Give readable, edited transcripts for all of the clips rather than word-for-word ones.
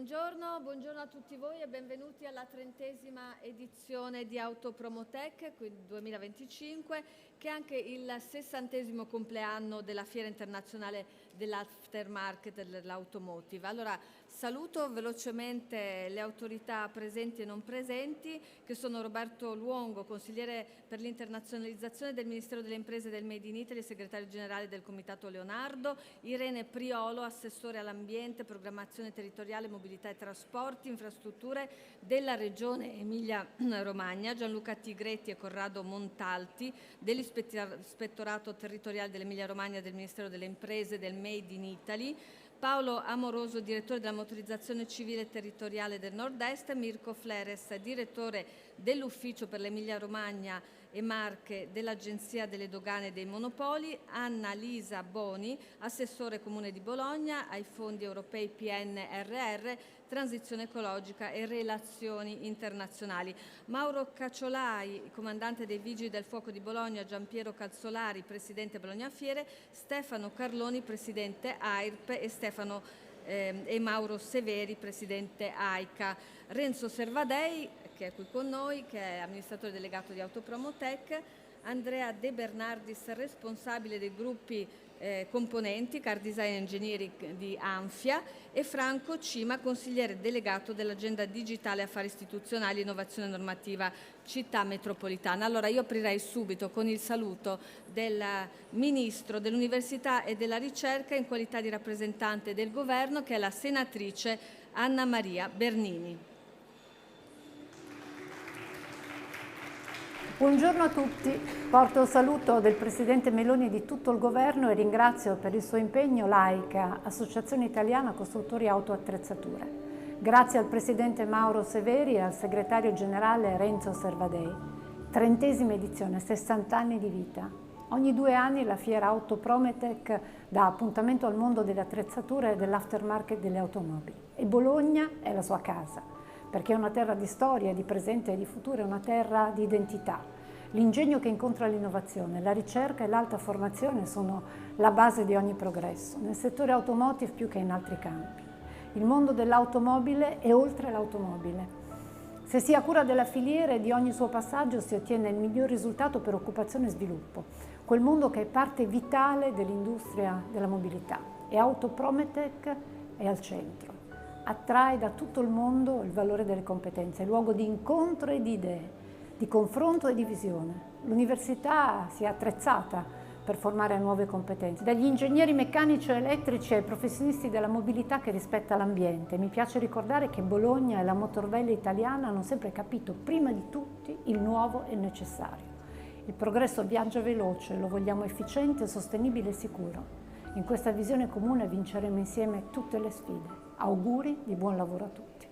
Buongiorno a tutti voi e benvenuti alla 30ª edizione di Autopromotec 2025, che è anche il 60° compleanno della Fiera Internazionale dell'Aftermarket dell'Automotive. Allora, saluto velocemente le autorità presenti e non presenti, che sono Roberto Luongo, consigliere per l'internazionalizzazione del Ministero delle Imprese e del Made in Italy, segretario generale del Comitato Leonardo, Irene Priolo, assessore all'ambiente, programmazione territoriale, mobilità e trasporti, infrastrutture della Regione Emilia-Romagna, Gianluca Tigretti e Corrado Montalti dell'Ispettorato Territoriale dell'Emilia-Romagna del Ministero delle Imprese e del Made in Italy, Paolo Amoroso, direttore della motorizzazione civile territoriale del Nord-Est, Mirko Fleres, direttore dell'Ufficio per l'Emilia-Romagna e Marche dell'Agenzia delle Dogane e dei Monopoli, Anna Lisa Boni, assessore Comune di Bologna ai fondi europei PNRR, transizione ecologica e relazioni internazionali. Mauro Cacciolai, comandante dei Vigili del Fuoco di Bologna, Giampiero Calzolari, presidente Bologna Fiere, Stefano Carloni, presidente AIRP e Mauro Severi, presidente AICA. Renzo Servadei, che è qui con noi, che è amministratore delegato di Autopromotec, Andrea De Bernardis, responsabile dei gruppi componenti, Car Design Engineering di Anfia, e Franco Cima, consigliere delegato dell'Agenda Digitale Affari Istituzionali e Innovazione Normativa Città Metropolitana. Allora io aprirei subito con il saluto del Ministro dell'Università e della Ricerca in qualità di rappresentante del Governo, che è la senatrice Anna Maria Bernini. Buongiorno a tutti, porto il saluto del Presidente Meloni e di tutto il Governo e ringrazio per il suo impegno l'AICA, Associazione Italiana Costruttori Autoattrezzature. Grazie al Presidente Mauro Severi e al Segretario Generale Renzo Servadei. 30ª edizione, 60 anni di vita. Ogni 2 anni la fiera Autopromotec dà appuntamento al mondo delle attrezzature e dell'aftermarket delle automobili. E Bologna è la sua casa, perché è una terra di storia, di presente e di futuro, è una terra di identità. L'ingegno che incontra l'innovazione, la ricerca e l'alta formazione sono la base di ogni progresso, nel settore automotive più che in altri campi. Il mondo dell'automobile è oltre l'automobile. Se si ha cura della filiera e di ogni suo passaggio si ottiene il miglior risultato per occupazione e sviluppo, quel mondo che è parte vitale dell'industria della mobilità. E Autopromotec è al centro. Attrae da tutto il mondo il valore delle competenze, luogo di incontro e di idee, di confronto e di visione. L'università si è attrezzata per formare nuove competenze, dagli ingegneri meccanici e elettrici ai professionisti della mobilità che rispetta l'ambiente. Mi piace ricordare che Bologna e la Motor Valley italiana hanno sempre capito prima di tutti il nuovo e il necessario. Il progresso viaggia veloce, lo vogliamo efficiente, sostenibile e sicuro. In questa visione comune vinceremo insieme tutte le sfide. Auguri di buon lavoro a tutti.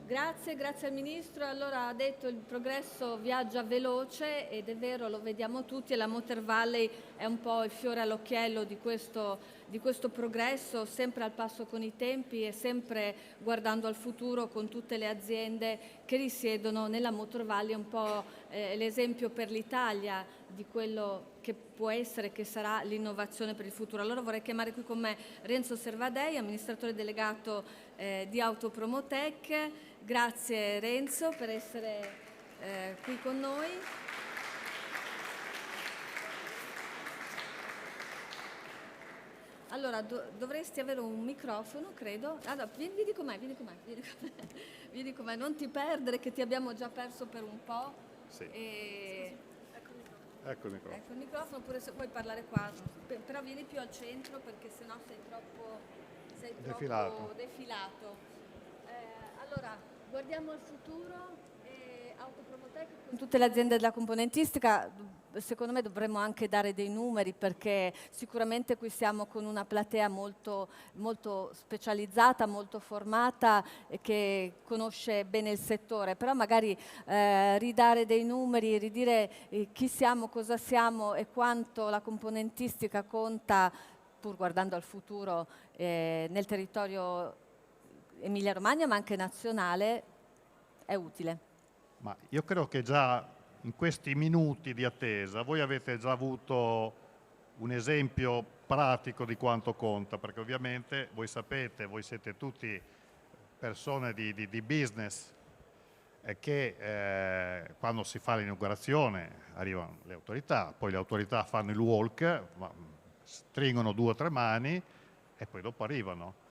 Grazie al Ministro. Allora, ha detto il progresso viaggia veloce ed è vero, lo vediamo tutti, e la Motor Valley è un po' il fiore all'occhiello di questo progresso, sempre al passo con i tempi e sempre guardando al futuro con tutte le aziende che risiedono nella Motor Valley, un po' l'esempio per l'Italia di quello che può essere, che sarà l'innovazione per il futuro. Allora vorrei chiamare qui con me Renzo Servadei, amministratore delegato di Autopromotec. Grazie Renzo per essere qui con noi. Allora, dovresti avere un microfono, credo. Allora, vieni con me. Vieni con me, non ti perdere, che ti abbiamo già perso per un po'. Sì. Ecco il microfono, oppure se puoi parlare qua. Però vieni più al centro, perché sennò sei troppo defilato. Allora, guardiamo al futuro. Autopromotec, con tutte le aziende della componentistica, secondo me dovremmo anche dare dei numeri, perché sicuramente qui siamo con una platea molto, molto specializzata, molto formata e che conosce bene il settore, però magari ridare dei numeri, ridire chi siamo, cosa siamo e quanto la componentistica conta, pur guardando al futuro nel territorio Emilia-Romagna ma anche nazionale, è utile. Ma io credo che già in questi minuti di attesa voi avete già avuto un esempio pratico di quanto conta, perché ovviamente voi sapete, voi siete tutti persone di business che quando si fa l'inaugurazione arrivano le autorità, poi le autorità fanno il walk, stringono 2 o 3 mani e poi dopo arrivano.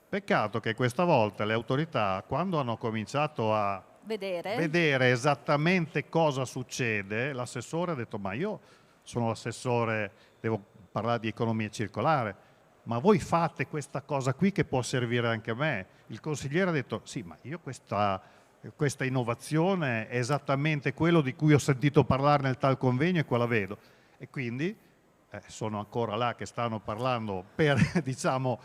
Peccato che questa volta le autorità, quando hanno cominciato a vedere esattamente cosa succede, l'assessore ha detto: ma io sono l'assessore, devo parlare di economia circolare, ma voi fate questa cosa qui che può servire anche a me. Il consigliere ha detto: sì, ma io questa innovazione è esattamente quello di cui ho sentito parlare nel tal convegno e qua la vedo. E quindi sono ancora là che stanno parlando per diciamo,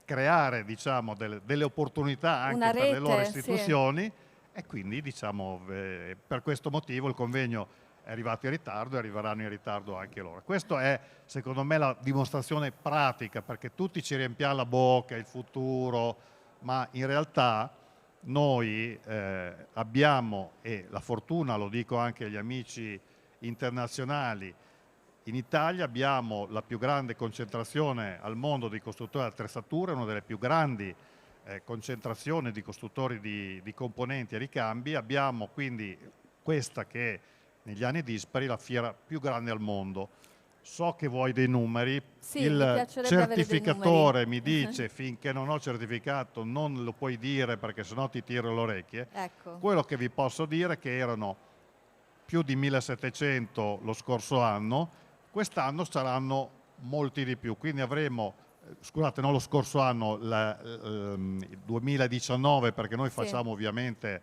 creare diciamo, delle opportunità anche per le loro istituzioni, sì. E quindi diciamo, per questo motivo il convegno è arrivato in ritardo e arriveranno in ritardo anche loro. Questa è secondo me la dimostrazione pratica, perché tutti ci riempiamo la bocca, il futuro, ma in realtà noi abbiamo, e la fortuna, lo dico anche agli amici internazionali, in Italia abbiamo la più grande concentrazione al mondo di costruttori di attrezzature, una delle più grandi concentrazioni di costruttori di componenti e ricambi. Abbiamo quindi questa che negli anni dispari la fiera più grande al mondo. So che vuoi dei numeri, sì, il certificatore mi dice finché non ho certificato non lo puoi dire perché sennò ti tiro le orecchie. Ecco. Quello che vi posso dire è che erano più di 1700 lo scorso anno, quest'anno saranno molti di più, quindi avremo, scusate, non lo scorso anno, il 2019, perché noi facciamo ovviamente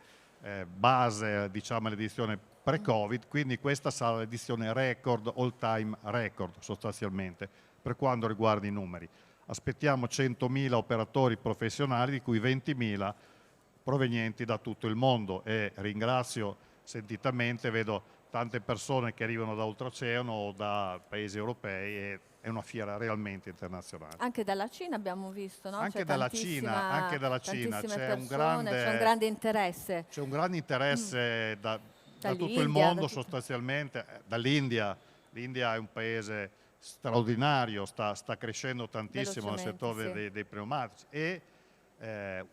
base, diciamo, all'edizione pre-Covid, quindi questa sarà l'edizione record, all time record sostanzialmente, per quanto riguarda i numeri. Aspettiamo 100.000 operatori professionali, di cui 20.000 provenienti da tutto il mondo, e ringrazio sentitamente, vedo tante persone che arrivano da oltreoceano o da paesi europei, e è una fiera realmente internazionale. Anche dalla Cina abbiamo visto, no? Anche dalla Cina c'è un grande interesse. C'è un grande interesse da tutto il mondo, sostanzialmente, dall'India. L'India è un paese straordinario, sta crescendo tantissimo nel settore dei pneumatici, e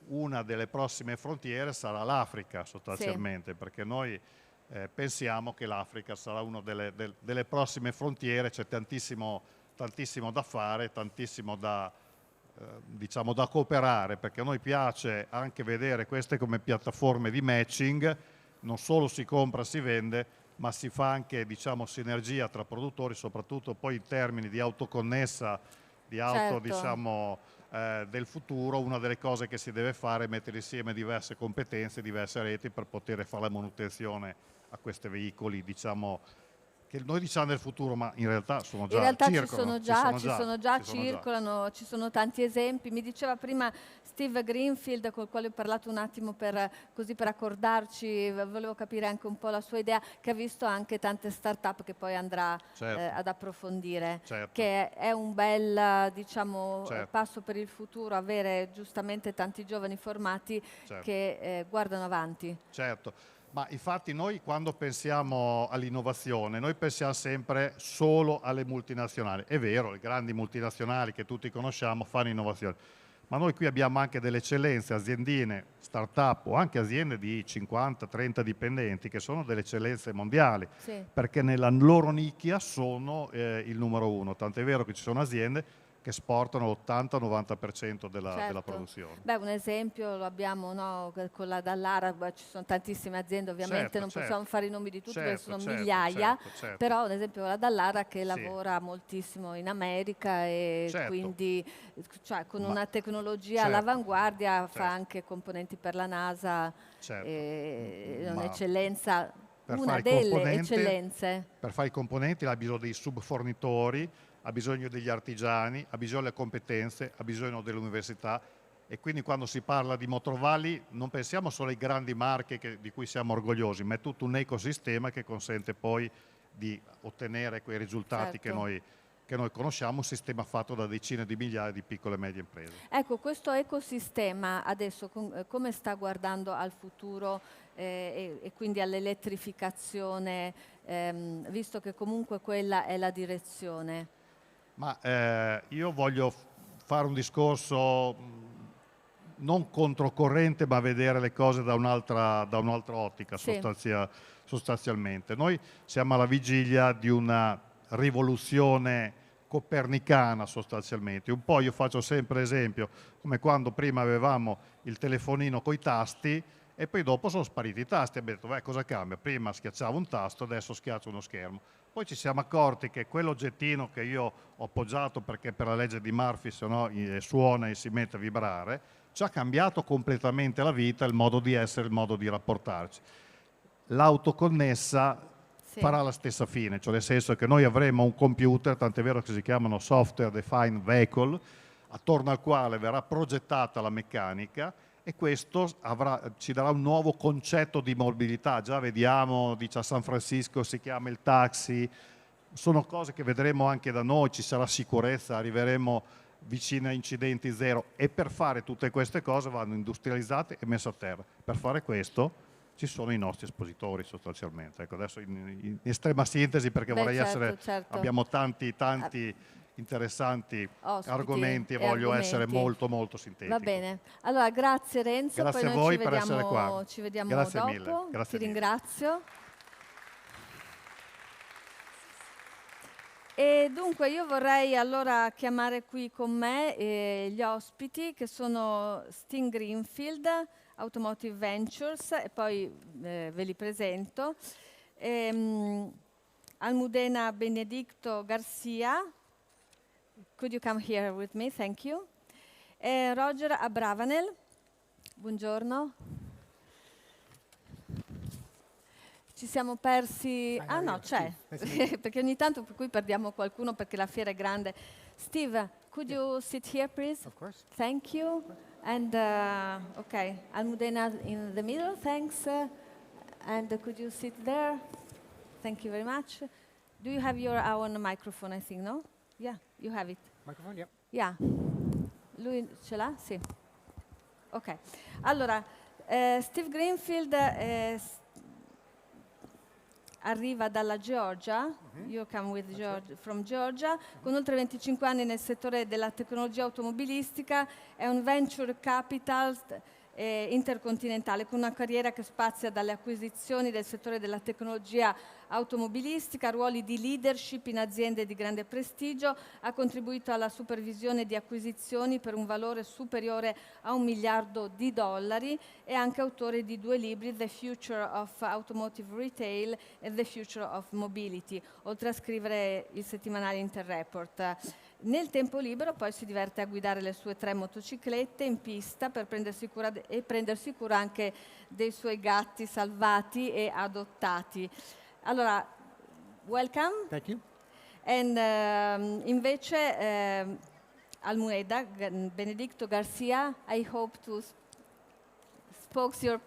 una delle prossime frontiere sarà l'Africa sostanzialmente, perché noi pensiamo che l'Africa sarà una delle prossime frontiere. C'è tantissimo da fare, tantissimo diciamo da cooperare, perché a noi piace anche vedere queste come piattaforme di matching. Non solo si compra, si vende, ma si fa anche, diciamo, sinergia tra produttori, soprattutto poi in termini di autoconnessa, di auto, diciamo, del futuro. Una delle cose che si deve fare è mettere insieme diverse competenze, diverse reti per poter fare la manutenzione a questi veicoli, diciamo, che noi diciamo del futuro, ma in realtà sono già, circolano. Ci sono tanti esempi. Mi diceva prima Steve Greenfield, col quale ho parlato un attimo per accordarci, volevo capire anche un po' la sua idea, che ha visto anche tante start-up che poi andrà ad approfondire, che è un bel, diciamo, passo per il futuro, avere giustamente tanti giovani formati che guardano avanti. Certo. Ma infatti noi quando pensiamo all'innovazione, noi pensiamo sempre solo alle multinazionali. È vero, le grandi multinazionali che tutti conosciamo fanno innovazione, ma noi qui abbiamo anche delle eccellenze, aziendine, start-up o anche aziende di 50-30 dipendenti che sono delle eccellenze mondiali, perché nella loro nicchia sono il numero uno. Tant'è vero che ci sono aziende che esportano l'80-90% della produzione. Beh, un esempio lo abbiamo, no, con la Dallara. Ci sono tantissime aziende, ovviamente non possiamo fare i nomi di tutti perché sono migliaia, però un esempio la Dallara che lavora moltissimo in America e quindi con una tecnologia all'avanguardia fa anche componenti per la NASA, un'eccellenza, una delle eccellenze. Per fare i componenti ha bisogno dei subfornitori, ha bisogno degli artigiani, ha bisogno delle competenze, ha bisogno dell'università, e quindi quando si parla di motorvalli non pensiamo solo ai grandi marche di cui siamo orgogliosi, ma è tutto un ecosistema che consente poi di ottenere quei risultati che noi conosciamo, un sistema fatto da decine di migliaia di piccole e medie imprese. Ecco, questo ecosistema adesso come sta guardando al futuro e quindi all'elettrificazione, visto che comunque quella è la direzione? Ma io voglio fare un discorso non controcorrente, ma vedere le cose da un'altra ottica, Sì. sostanzialmente. Noi siamo alla vigilia di una rivoluzione copernicana, sostanzialmente. Un po' io faccio sempre esempio, come quando prima avevamo il telefonino coi tasti e poi dopo sono spariti i tasti. Abbiamo detto, cosa cambia? Prima schiacciavo un tasto, adesso schiaccio uno schermo. Poi ci siamo accorti che quell'oggettino che io ho appoggiato perché per la legge di Murphy se no suona e si mette a vibrare, ci ha cambiato completamente la vita, il modo di essere, il modo di rapportarci. L'auto connessa farà la stessa fine, cioè nel senso che noi avremo un computer, tant'è vero che si chiamano software defined vehicle, attorno al quale verrà progettata la meccanica e questo ci darà un nuovo concetto di mobilità. Già vediamo, dice a San Francisco si chiama il taxi, sono cose che vedremo anche da noi, ci sarà sicurezza, arriveremo vicini a incidenti zero e per fare tutte queste cose vanno industrializzate e messe a terra. Per fare questo ci sono i nostri espositori sostanzialmente. Ecco, adesso in estrema sintesi perché vorrei essere, abbiamo tanti interessanti argomenti e voglio essere molto sintetico. Va bene, allora grazie Renzo, grazie poi a voi noi per essere qua. ci vediamo grazie dopo, mille. Grazie ti mille. ringrazio. E dunque io vorrei allora chiamare qui con me gli ospiti che sono Sting Greenfield, Automotive Ventures, e poi ve li presento. Almudena Benedito Garcia, could you come here with me? Thank you. Roger Abravanel, buongiorno. Ci siamo persi... Ah no, c'è, perché ogni tanto per cui perdiamo qualcuno perché la fiera è grande. Steve, could you sit here, please? Of course. Thank you. And, okay, Almudena in the middle, thanks. And could you sit there? Thank you very much. Do you have your own microphone, I think, no? Yeah, you have it. Microphone, yeah. Yeah. Lui ce l'ha? Sì. Ok. Allora, Steve Greenfield arriva dalla Georgia, you come with Georgia, from Georgia, con oltre 25 anni nel settore della tecnologia automobilistica, è un venture capital intercontinentale con una carriera che spazia dalle acquisizioni del settore della tecnologia automobilistica, ruoli di leadership in aziende di grande prestigio, ha contribuito alla supervisione di acquisizioni per un valore superiore a $1 miliardo, è anche autore di 2 libri, The Future of Automotive Retail e The Future of Mobility, oltre a scrivere il settimanale Interreport. Nel tempo libero poi si diverte a guidare le sue 3 motociclette in pista per prendersi cura anche dei suoi gatti salvati e adottati. Allora, welcome. Thank you. And invece Almudena Benedito Garcia, I hope to spoke your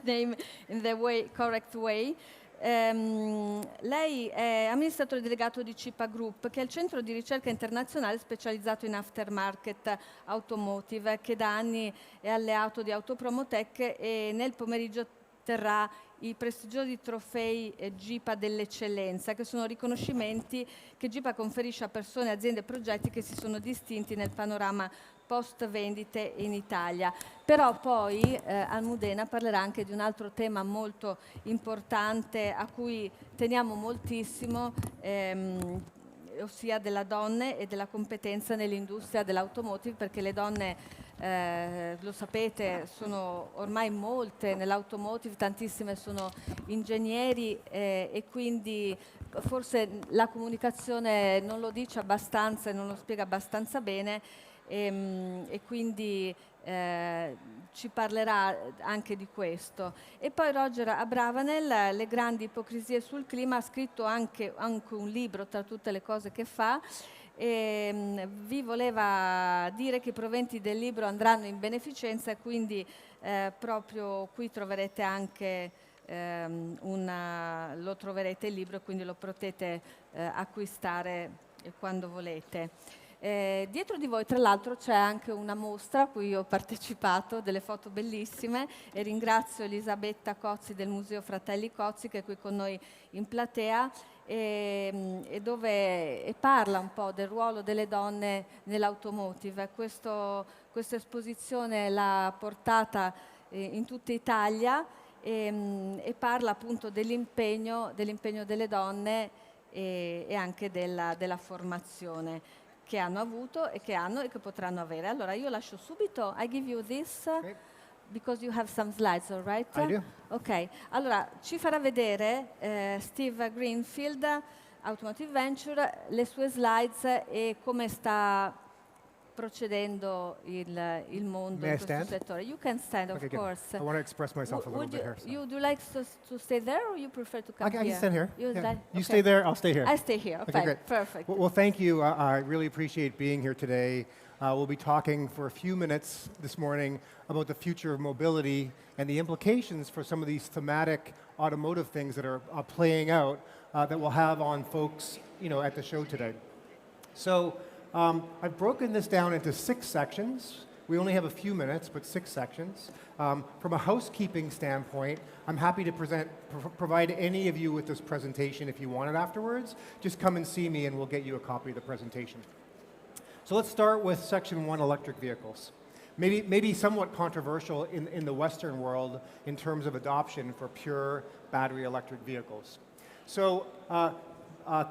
name in the correct way. Lei è amministratore delegato di GiPA Group, che è il centro di ricerca internazionale specializzato in aftermarket automotive, che da anni è alleato di Autopromotec e nel pomeriggio terrà i prestigiosi trofei GiPA dell'eccellenza, che sono riconoscimenti che GiPA conferisce a persone, aziende e progetti che si sono distinti nel panorama post vendite in Italia. Però poi Almudena parlerà anche di un altro tema molto importante a cui teniamo moltissimo, ossia della donne e della competenza nell'industria dell'automotive, perché le donne, lo sapete, sono ormai molte nell'automotive, tantissime sono ingegneri e quindi forse la comunicazione non lo dice abbastanza e non lo spiega abbastanza bene. E quindi ci parlerà anche di questo. E poi Roger Abravanel, Le grandi ipocrisie sul clima, ha scritto anche un libro tra tutte le cose che fa. Vi voleva dire che i proventi del libro andranno in beneficenza e quindi proprio qui troverete anche lo troverete il libro, quindi lo potete acquistare quando volete. Dietro di voi tra l'altro c'è anche una mostra a cui ho partecipato, delle foto bellissime, e ringrazio Elisabetta Cozzi del Museo Fratelli Cozzi che è qui con noi in platea e dove parla un po' del ruolo delle donne nell'automotive. Questo questa esposizione l'ha portata in tutta Italia e parla appunto dell'impegno delle donne e anche della formazione che hanno avuto e che hanno e che potranno avere. Allora io lascio subito, I give you this because you have some slides, all right? I do. Ok, allora ci farà vedere Steve Greenfield, Automotive Venture, le sue slides e come sta procedendo il mondo in questo settore. You can stand, of course. I want to express myself a little bit here. You do like to stay there, or you prefer to come here? I can stand here. You, Yeah. You stay there, I'll stay here. I stay here. Okay, great. Perfect. Well, thank you. I really appreciate being here today. We'll be talking for a few minutes this morning about the future of mobility and the implications for some of these thematic automotive things that are playing out that we'll have on folks, at the show today. So I've broken this down into 6 sections. We only have a few minutes, but 6 sections. From a housekeeping standpoint, I'm happy to provide any of you with this presentation if you want it afterwards. Just come and see me and we'll get you a copy of the presentation. So let's start with section 1, electric vehicles. Maybe somewhat controversial in the Western world in terms of adoption for pure battery electric vehicles. So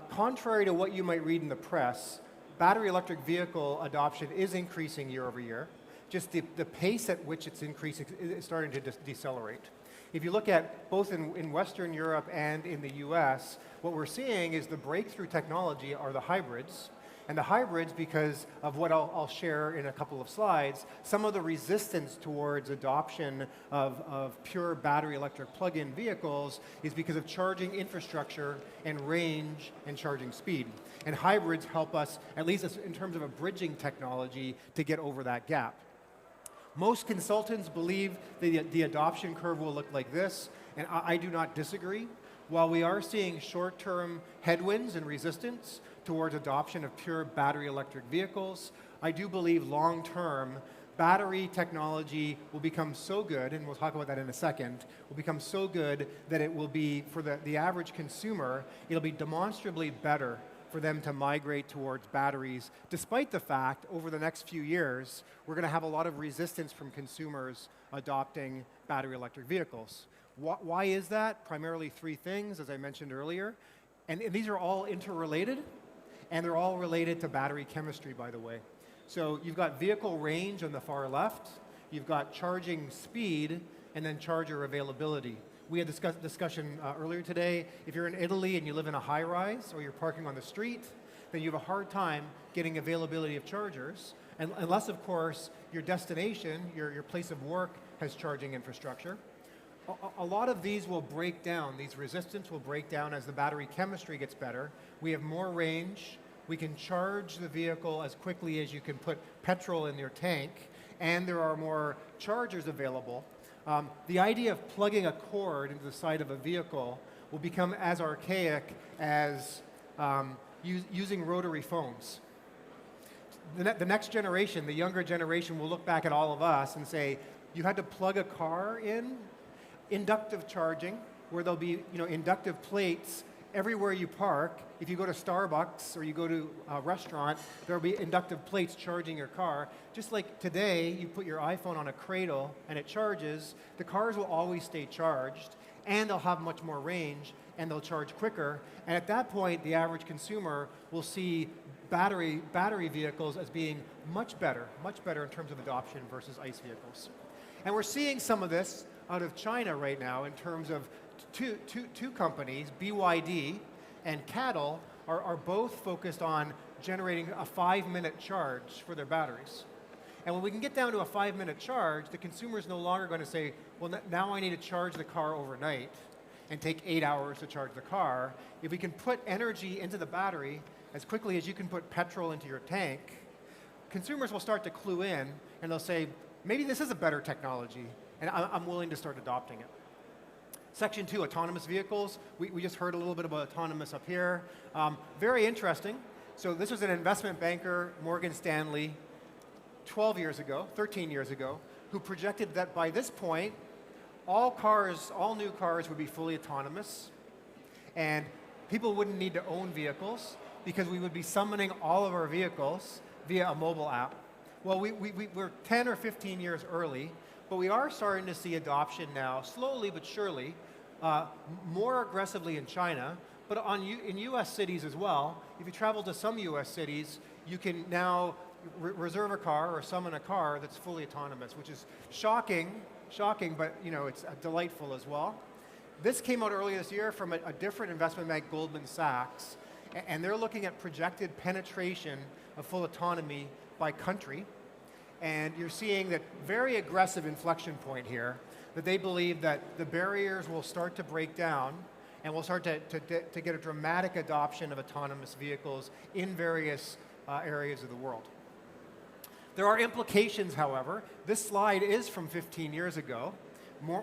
contrary to what you might read in the press, battery electric vehicle adoption is increasing year over year. Just the pace at which it's increasing is starting to decelerate. If you look at both in Western Europe and in the US, what we're seeing is the breakthrough technology are the hybrids. And the hybrids, because of what I'll share in a couple of slides, some of the resistance towards adoption of pure battery electric plug-in vehicles is because of charging infrastructure and range and charging speed. And hybrids help us, at least in terms of a bridging technology, to get over that gap. Most consultants believe the adoption curve will look like this, and I do not disagree. While we are seeing short-term headwinds and resistance towards adoption of pure battery electric vehicles, I do believe long-term battery technology will become so good, and we'll talk about that in a second, will become so good that it will be, for the average consumer, it'll be demonstrably better for them to migrate towards batteries, despite the fact over the next few years, we're going to have a lot of resistance from consumers adopting battery electric vehicles. Why is that? Primarily 3 things, as I mentioned earlier. And these are all interrelated, and they're all related to battery chemistry, by the way. So you've got vehicle range on the far left, you've got charging speed, and then charger availability. We had discussion earlier today. If you're in Italy and you live in a high-rise or you're parking on the street, then you have a hard time getting availability of chargers, unless, of course, your destination, your place of work, has charging infrastructure. A lot of these will break down. These resistance will break down as the battery chemistry gets better. We have more range. We can charge the vehicle as quickly as you can put petrol in your tank, and there are more chargers available. The idea of plugging a cord into the side of a vehicle will become as archaic as using rotary phones. The next generation, the younger generation, will look back at all of us and say, you had to plug a car in? Inductive charging, where there'll be inductive plates everywhere you park. If you go to Starbucks or you go to a restaurant, there'll be inductive plates charging your car. Just like today, you put your iPhone on a cradle and it charges, the cars will always stay charged, and they'll have much more range, and they'll charge quicker. And at that point, the average consumer will see battery vehicles as being much better in terms of adoption versus ICE vehicles. And we're seeing some of this out of China right now in terms of two companies, BYD and CATL, are both focused on generating a 5-minute charge for their batteries. And when we can get down to a 5-minute charge, the consumer is no longer going to say, well, now I need to charge the car overnight and take 8 hours to charge the car. If we can put energy into the battery as quickly as you can put petrol into your tank, consumers will start to clue in, and they'll say, maybe this is a better technology, and I'm willing to start adopting it. Section 2, autonomous vehicles. We just heard a little bit about autonomous up here. Very interesting. So this was an investment banker, Morgan Stanley, 13 years ago, who projected that by this point, all new cars would be fully autonomous, and people wouldn't need to own vehicles because we would be summoning all of our vehicles via a mobile app. Well, we're 10 or 15 years early, but we are starting to see adoption now, slowly but surely, more aggressively in China, but in US cities as well. If you travel to some US cities, you can now reserve a car or summon a car that's fully autonomous, which is shocking, but it's delightful as well. This came out earlier this year from a different investment bank, Goldman Sachs, and they're looking at projected penetration of full autonomy by country. And you're seeing that very aggressive inflection point here, that they believe that the barriers will start to break down and we'll start to get a dramatic adoption of autonomous vehicles in various areas of the world. There are implications, however. This slide is from 15 years ago.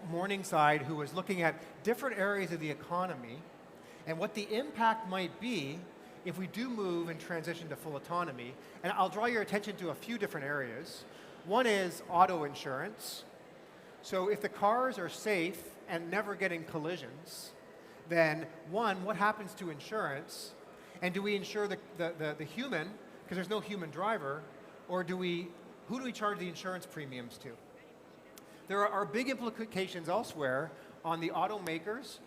Morningside, who was looking at different areas of the economy and what the impact might be if we do move and transition to full autonomy. And I'll draw your attention to a few different areas. One is auto insurance. So if the cars are safe and never getting collisions, then one, what happens to insurance? And do we insure the human, because there's no human driver, or who do we charge the insurance premiums to? There are big implications elsewhere on the automakers.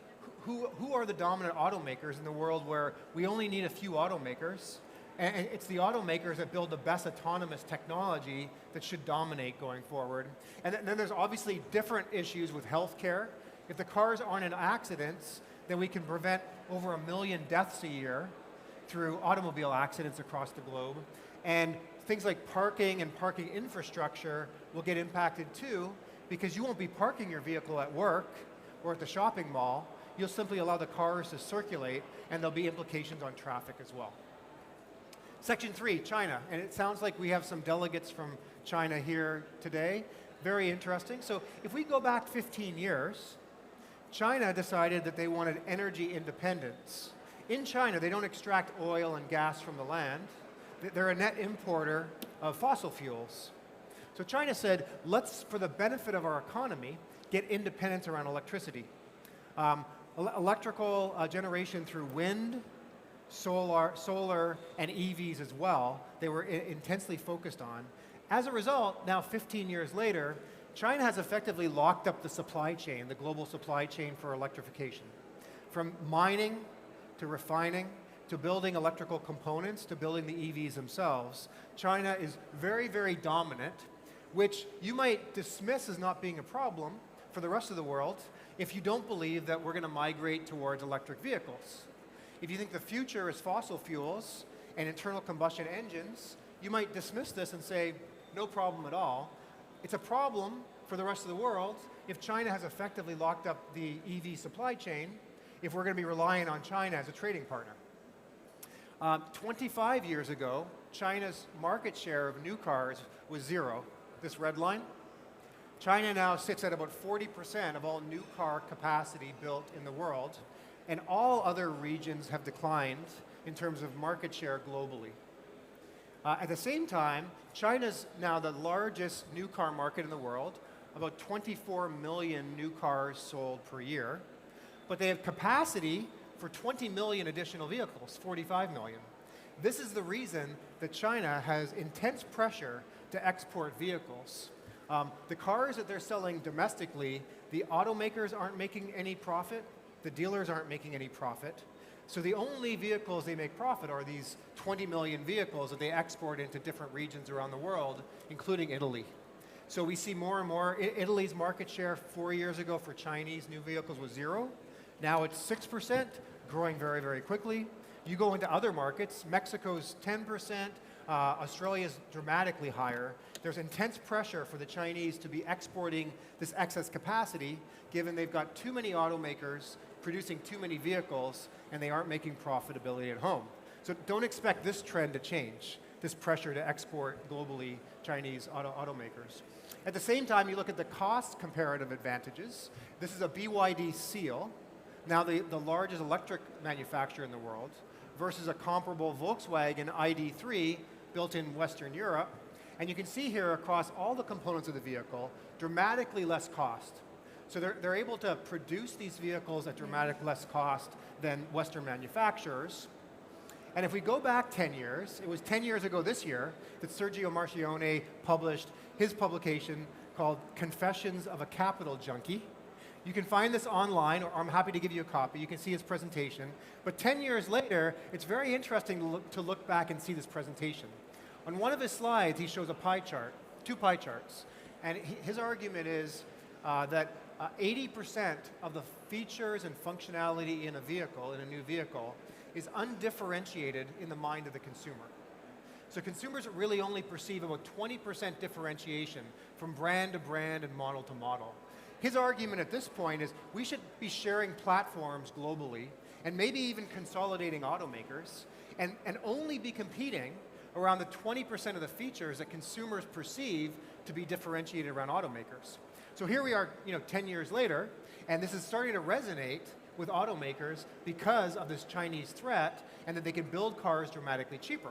Who are the dominant automakers in the world where we only need a few automakers? And it's the automakers that build the best autonomous technology that should dominate going forward. And then there's obviously different issues with healthcare. If the cars aren't in accidents, then we can prevent over 1 million deaths a year through automobile accidents across the globe. And things like parking and parking infrastructure will get impacted too, because you won't be parking your vehicle at work or at the shopping mall. You'll simply allow the cars to circulate, and there'll be implications on traffic as well. Section 3, China, and it sounds like we have some delegates from China here today. Very interesting. So if we go back 15 years, China decided that they wanted energy independence. In China, they don't extract oil and gas from the land. They're a net importer of fossil fuels. So China said, let's, for the benefit of our economy, get independence around electricity. Electrical generation through wind, solar, and EVs as well, they were intensely focused on. As a result, now 15 years later, China has effectively locked up the supply chain, the global supply chain for electrification. From mining to refining to building electrical components to building the EVs themselves, China is very, very dominant, which you might dismiss as not being a problem for the rest of the world if you don't believe that we're going to migrate towards electric vehicles. If you think the future is fossil fuels and internal combustion engines, you might dismiss this and say, no problem at all. It's a problem for the rest of the world if China has effectively locked up the EV supply chain, if we're going to be relying on China as a trading partner. 25 years ago, China's market share of new cars was 0, this red line. China now sits at about 40% of all new car capacity built in the world, and all other regions have declined in terms of market share globally. At the same time, China's now the largest new car market in the world, about 24 million new cars sold per year, but they have capacity for 20 million additional vehicles, 45 million. This is the reason that China has intense pressure to export vehicles. The cars that they're selling domestically, the automakers aren't making any profit, the dealers aren't making any profit. So the only vehicles they make profit are these 20 million vehicles that they export into different regions around the world, including Italy. So we see more and more. Italy's market share 4 years ago for Chinese new vehicles was 0. Now it's 6%, growing very, very quickly. You go into other markets, Mexico's 10%, Australia's dramatically higher. There's intense pressure for the Chinese to be exporting this excess capacity, given they've got too many automakers producing too many vehicles, and they aren't making profitability at home. So don't expect this trend to change, this pressure to export globally Chinese automakers. At the same time, you look at the cost comparative advantages. This is a BYD Seal, now the largest electric manufacturer in the world, versus a comparable Volkswagen ID.3 built in Western Europe. And you can see here across all the components of the vehicle, dramatically less cost. So they're able to produce these vehicles at dramatic less cost than Western manufacturers. And if we go back 10 years, it was 10 years ago this year that Sergio Marchionne published his publication called Confessions of a Capital Junkie. You can find this online, or I'm happy to give you a copy. You can see his presentation. But 10 years later, it's very interesting to look back and see this presentation. On one of his slides, he shows a pie chart, 2 pie charts. And his argument is that 80% of the features and functionality in a new vehicle, is undifferentiated in the mind of the consumer. So consumers really only perceive about 20% differentiation from brand to brand and model to model. His argument at this point is we should be sharing platforms globally and maybe even consolidating automakers and only be competing around the 20% of the features that consumers perceive to be differentiated around automakers. So here we are, 10 years later, and this is starting to resonate with automakers because of this Chinese threat and that they can build cars dramatically cheaper.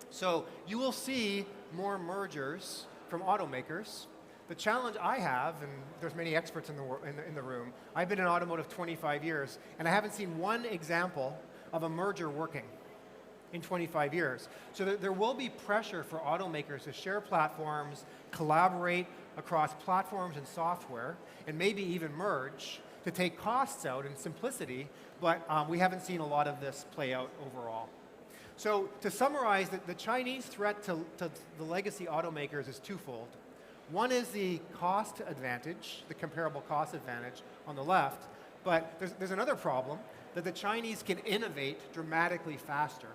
So you will see more mergers from automakers. The challenge I have, and there's many experts in the room, I've been in automotive 25 years, and I haven't seen one example of a merger working in 25 years. So there will be pressure for automakers to share platforms, collaborate across platforms and software, and maybe even merge to take costs out and simplicity, but we haven't seen a lot of this play out overall. So to summarize, the Chinese threat to the legacy automakers is twofold. One is the cost advantage, the comparable cost advantage on the left, but there's another problem, that the Chinese can innovate dramatically faster.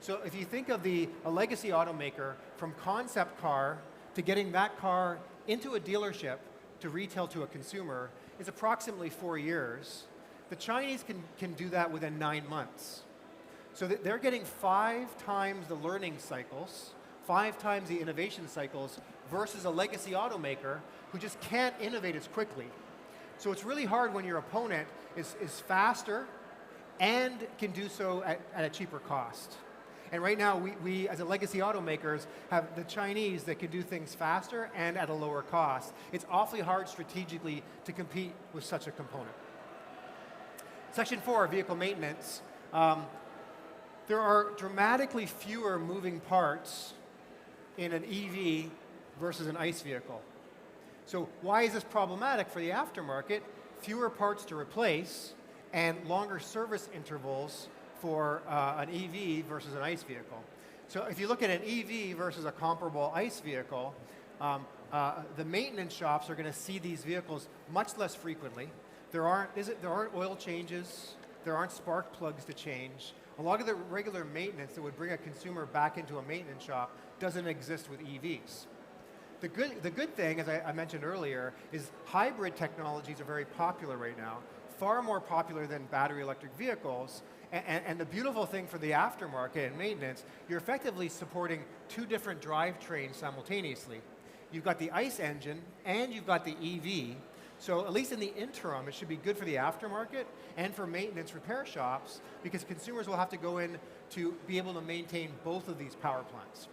So if you think of a legacy automaker from concept car to getting that car into a dealership to retail to a consumer is approximately 4 years. The Chinese can do that within 9 months. So they're getting 5 times the learning cycles, 5 times the innovation cycles versus a legacy automaker who just can't innovate as quickly. So it's really hard when your opponent is faster and can do so at a cheaper cost. And right now, we as a legacy automakers have the Chinese that can do things faster and at a lower cost. It's awfully hard strategically to compete with such a component. Section 4, vehicle maintenance. There are dramatically fewer moving parts in an EV versus an ICE vehicle. So why is this problematic for the aftermarket? Fewer parts to replace and longer service intervals for an EV versus an ICE vehicle. So if you look at an EV versus a comparable ICE vehicle, the maintenance shops are going to see these vehicles much less frequently. There aren't oil changes, there aren't spark plugs to change. A lot of the regular maintenance that would bring a consumer back into a maintenance shop doesn't exist with EVs. The good thing, as I mentioned earlier, is hybrid technologies are very popular right now, far more popular than battery electric vehicles. And the beautiful thing for the aftermarket and maintenance, you're effectively supporting 2 different drivetrains simultaneously. You've got the ICE engine and you've got the EV. So at least in the interim, it should be good for the aftermarket and for maintenance repair shops because consumers will have to go in to be able to maintain both of these power plants.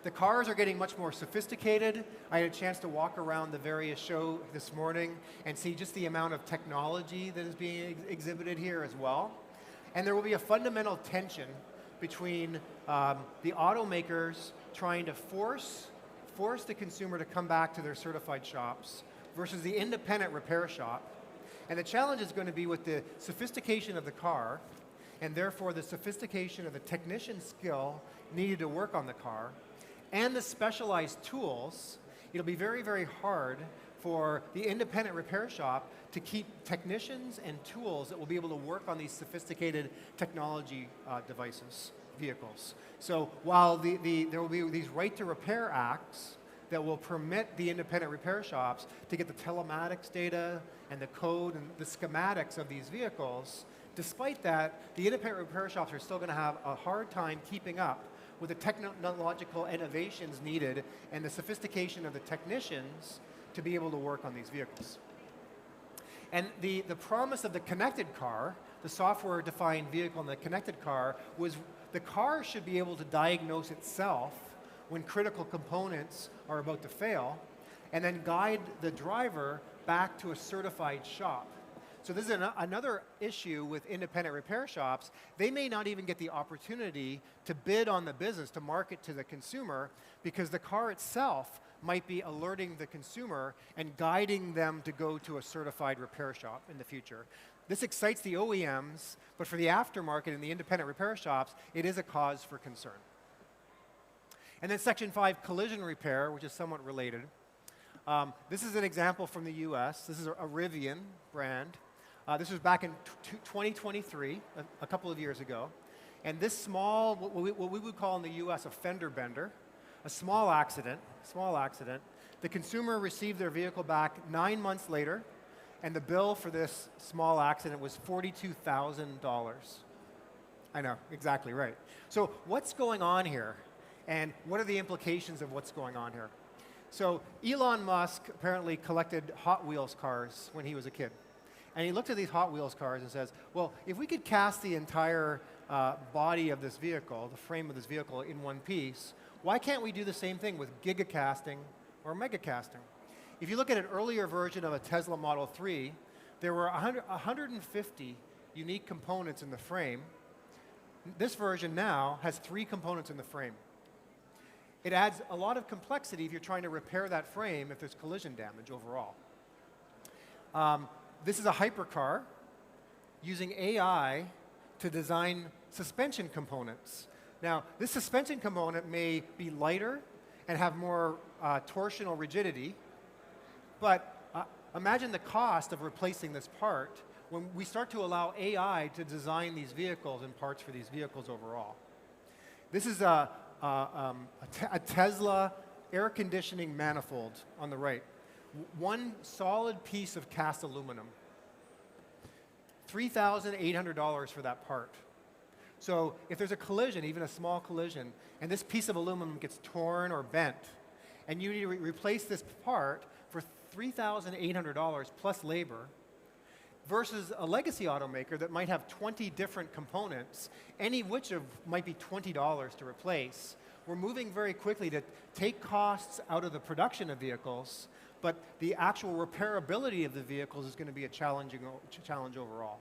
The cars are getting much more sophisticated. I had a chance to walk around the various show this morning and see just the amount of technology that is being exhibited here as well. And there will be a fundamental tension between the automakers trying to force the consumer to come back to their certified shops versus the independent repair shop. And the challenge is going to be with the sophistication of the car and therefore the sophistication of the technician skill needed to work on the car and the specialized tools. It'll be very, very hard for the independent repair shop to keep technicians and tools that will be able to work on these sophisticated technology devices, vehicles. So while there will be these right to repair acts that will permit the independent repair shops to get the telematics data and the code and the schematics of these vehicles, despite that, the independent repair shops are still going to have a hard time keeping up with the technological innovations needed and the sophistication of the technicians to be able to work on these vehicles. And the promise of the connected car, the software-defined vehicle in the connected car, was the car should be able to diagnose itself when critical components are about to fail, and then guide the driver back to a certified shop. So this is another issue with independent repair shops. They may not even get the opportunity to bid on the business, to market to the consumer, because the car itself might be alerting the consumer and guiding them to go to a certified repair shop in the future. This excites the OEMs, but for the aftermarket and the independent repair shops, it is a cause for concern. And then Section 5, collision repair, which is somewhat related. This is an example from the US. This is a Rivian brand. This was back in 2023, a couple of years ago. And this small, what we would call in the US a fender bender, a small accident, the consumer received their vehicle back 9 months later, and the bill for this small accident was $42,000. I know, exactly right. So what's going on here? And what are the implications of what's going on here? So Elon Musk apparently collected Hot Wheels cars when he was a kid. And he looked at these Hot Wheels cars and says, well, if we could cast the entire body of this vehicle, the frame of this vehicle in one piece, why can't we do the same thing with gigacasting or megacasting? If you look at an earlier version of a Tesla Model 3, there were 150 unique components in the frame. This version now has 3 components in the frame. It adds a lot of complexity if you're trying to repair that frame if there's collision damage overall. This is a hypercar using AI to design suspension components. Now, this suspension component may be lighter and have more torsional rigidity, but imagine the cost of replacing this part when we start to allow AI to design these vehicles and parts for these vehicles overall. This is a Tesla air conditioning manifold on the right. One solid piece of cast aluminum. $3,800 for that part. So if there's a collision, even a small collision, and this piece of aluminum gets torn or bent, and you need to replace this part for $3,800 plus labor, versus a legacy automaker that might have 20 different components, any which of might be $20 to replace. We're moving very quickly to take costs out of the production of vehicles, but the actual repairability of the vehicles is going to be a challenge overall.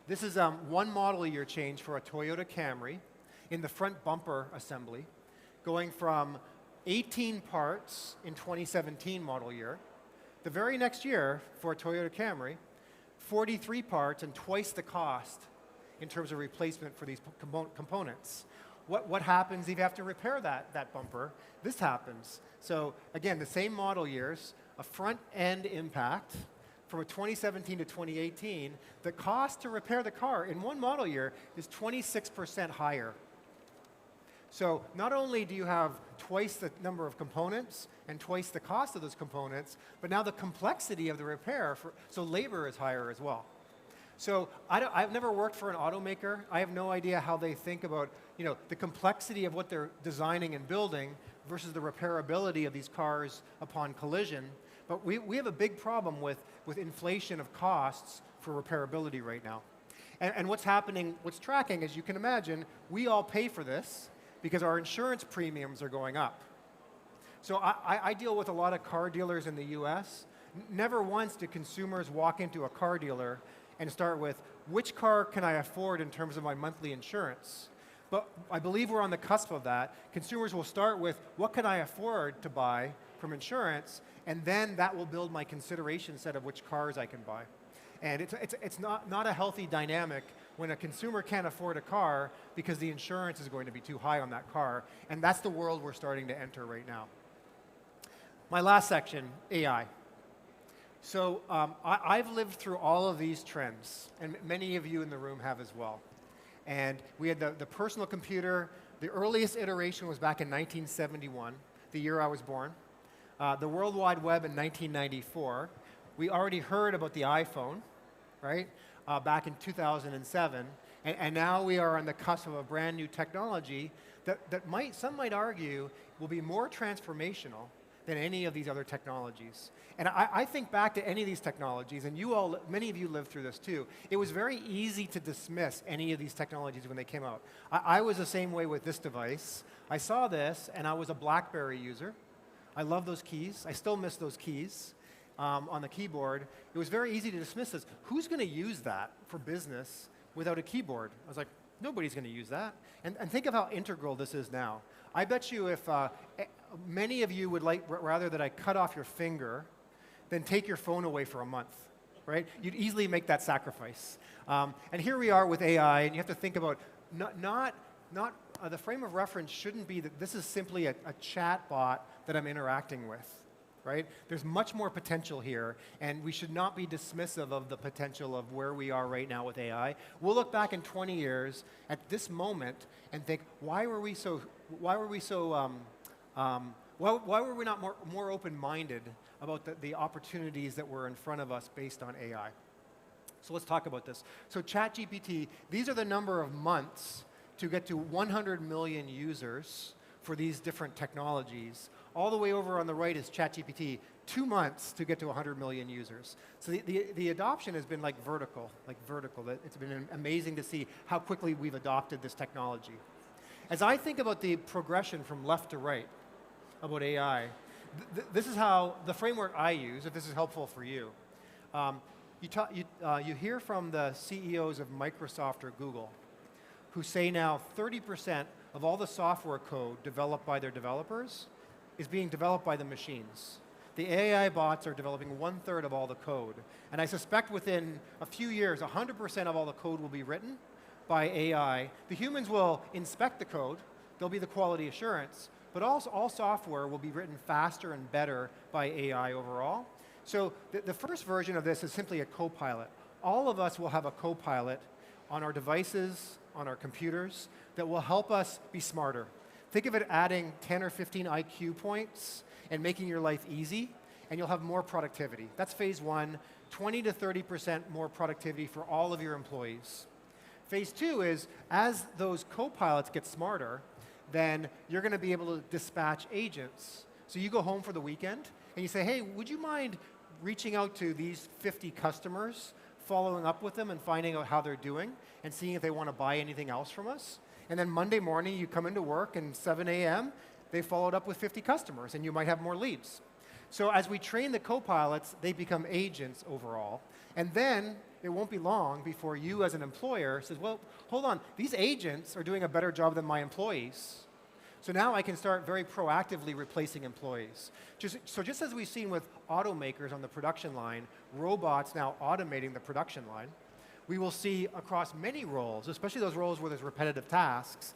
This is one model year change for a Toyota Camry in the front bumper assembly, going from 18 parts in 2017 model year. The very next year for a Toyota Camry, 43 parts and twice the cost in terms of replacement for these components. What happens if you have to repair that bumper? This happens. So again, the same model years, a front end impact from 2017 to 2018, the cost to repair the car in one model year is 26% higher. So not only do you have twice the number of components and twice the cost of those components, but now the complexity of the repair, so labor is higher as well. So I've never worked for an automaker. I have no idea how they think about the complexity of what they're designing and building versus the repairability of these cars upon collision. But we have a big problem with inflation of costs for repairability right now. And what's happening, what's tracking, as you can imagine, we all pay for this because our insurance premiums are going up. So I deal with a lot of car dealers in the US. Never once do consumers walk into a car dealer and start with, which car can I afford in terms of my monthly insurance? But I believe we're on the cusp of that. Consumers will start with, what can I afford to buy from insurance? And then that will build my consideration set of which cars I can buy. And it's not a healthy dynamic when a consumer can't afford a car because the insurance is going to be too high on that car. And that's the world we're starting to enter right now. My last section, AI. So I've lived through all of these trends, and many of you in the room have as well. And we had the personal computer. The earliest iteration was back in 1971, the year I was born. The World Wide Web in 1994. We already heard about the iPhone, right, back in 2007. And now we are on the cusp of a brand new technology that some might argue will be more transformational than any of these other technologies. And I think back to any of these technologies, and many of you lived through this too. It was very easy to dismiss any of these technologies when they came out. I was the same way with this device. I saw this, and I was a BlackBerry user. I love those keys. I still miss those keys. on the keyboard, it was very easy to dismiss this. Who's going to use that for business without a keyboard? I was like, nobody's going to use that. And think of how integral this is now. I bet you if many of you would like rather that I cut off your finger than take your phone away for a month, right? You'd easily make that sacrifice. And here we are with AI, and you have to think about the frame of reference shouldn't be that this is simply a chat bot that I'm interacting with, right? There's much more potential here, and we should not be dismissive of the potential of where we are right now with AI. We'll look back in 20 years at this moment and think, why were we not more open-minded about the opportunities that were in front of us based on AI? So let's talk about this. So ChatGPT, these are the number of months to get to 100 million users for these different technologies. All the way over on the right is ChatGPT, 2 months to get to 100 million users. So the adoption has been like vertical. It's been amazing to see how quickly we've adopted this technology. As I think about the progression from left to right about AI, this is how the framework I use, if this is helpful for you. You hear from the CEOs of Microsoft or Google who say now 30% of all the software code developed by their developers is being developed by the machines. The AI bots are developing 1/3 of all the code. And I suspect within a few years, 100% of all the code will be written by AI. The humans will inspect the code. There'll be the quality assurance. But also all software will be written faster and better by AI overall. So the first version of this is simply a co-pilot. All of us will have a co-pilot on our devices, on our computers, that will help us be smarter. Think of it adding 10 or 15 IQ points and making your life easy, and you'll have more productivity. That's phase one, 20 to 30% more productivity for all of your employees. Phase two is, as those co-pilots get smarter, then you're going to be able to dispatch agents. So you go home for the weekend, and you say, hey, would you mind reaching out to these 50 customers, following up with them and finding out how they're doing, and seeing if they want to buy anything else from us? And then Monday morning, you come into work, and 7 a.m., they followed up with 50 customers, and you might have more leads. So as we train the co-pilots, they become agents overall. And then it won't be long before you as an employer says, well, hold on, these agents are doing a better job than my employees. So now I can start very proactively replacing employees. Just as we've seen with automakers on the production line, robots now automating the production line, we will see across many roles, especially those roles where there's repetitive tasks,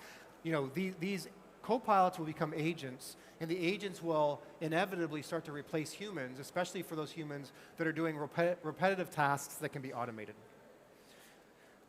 these co-pilots will become agents, and the agents will inevitably start to replace humans, especially for those humans that are doing repetitive tasks that can be automated.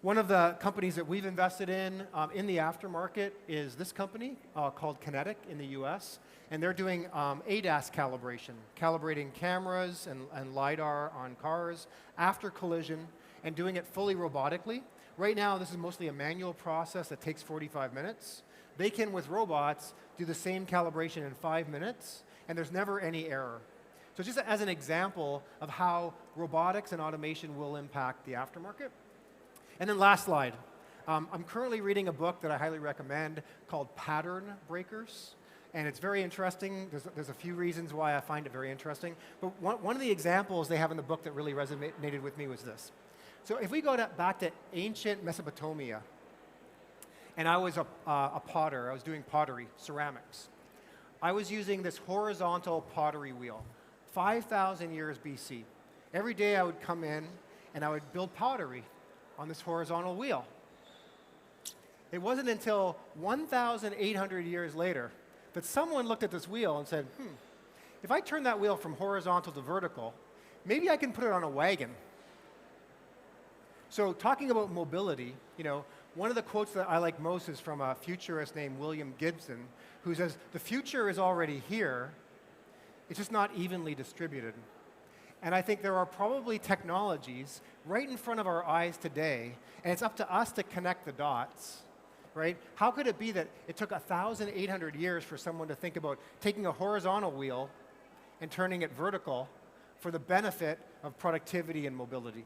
One of the companies that we've invested in the aftermarket is this company called Kinetic in the US, and they're doing ADAS calibration, calibrating cameras and LiDAR on cars after collision and doing it fully robotically. Right now, this is mostly a manual process that takes 45 minutes. They can, with robots, do the same calibration in 5 minutes, and there's never any error. So just as an example of how robotics and automation will impact the aftermarket. And then last slide. I'm currently reading a book that I highly recommend called Pattern Breakers. And it's very interesting. There's a few reasons why I find it very interesting. But one of the examples they have in the book that really resonated with me was this. So if we go back to ancient Mesopotamia, and I was a potter, I was doing pottery, ceramics. I was using this horizontal pottery wheel, 5,000 years BC. Every day I would come in and I would build pottery on this horizontal wheel. It wasn't until 1,800 years later that someone looked at this wheel and said, if I turn that wheel from horizontal to vertical, maybe I can put it on a wagon. So talking about mobility, one of the quotes that I like most is from a futurist named William Gibson, who says, the future is already here, it's just not evenly distributed. And I think there are probably technologies right in front of our eyes today, and it's up to us to connect the dots, right? How could it be that it took 1,800 years for someone to think about taking a horizontal wheel and turning it vertical for the benefit of productivity and mobility?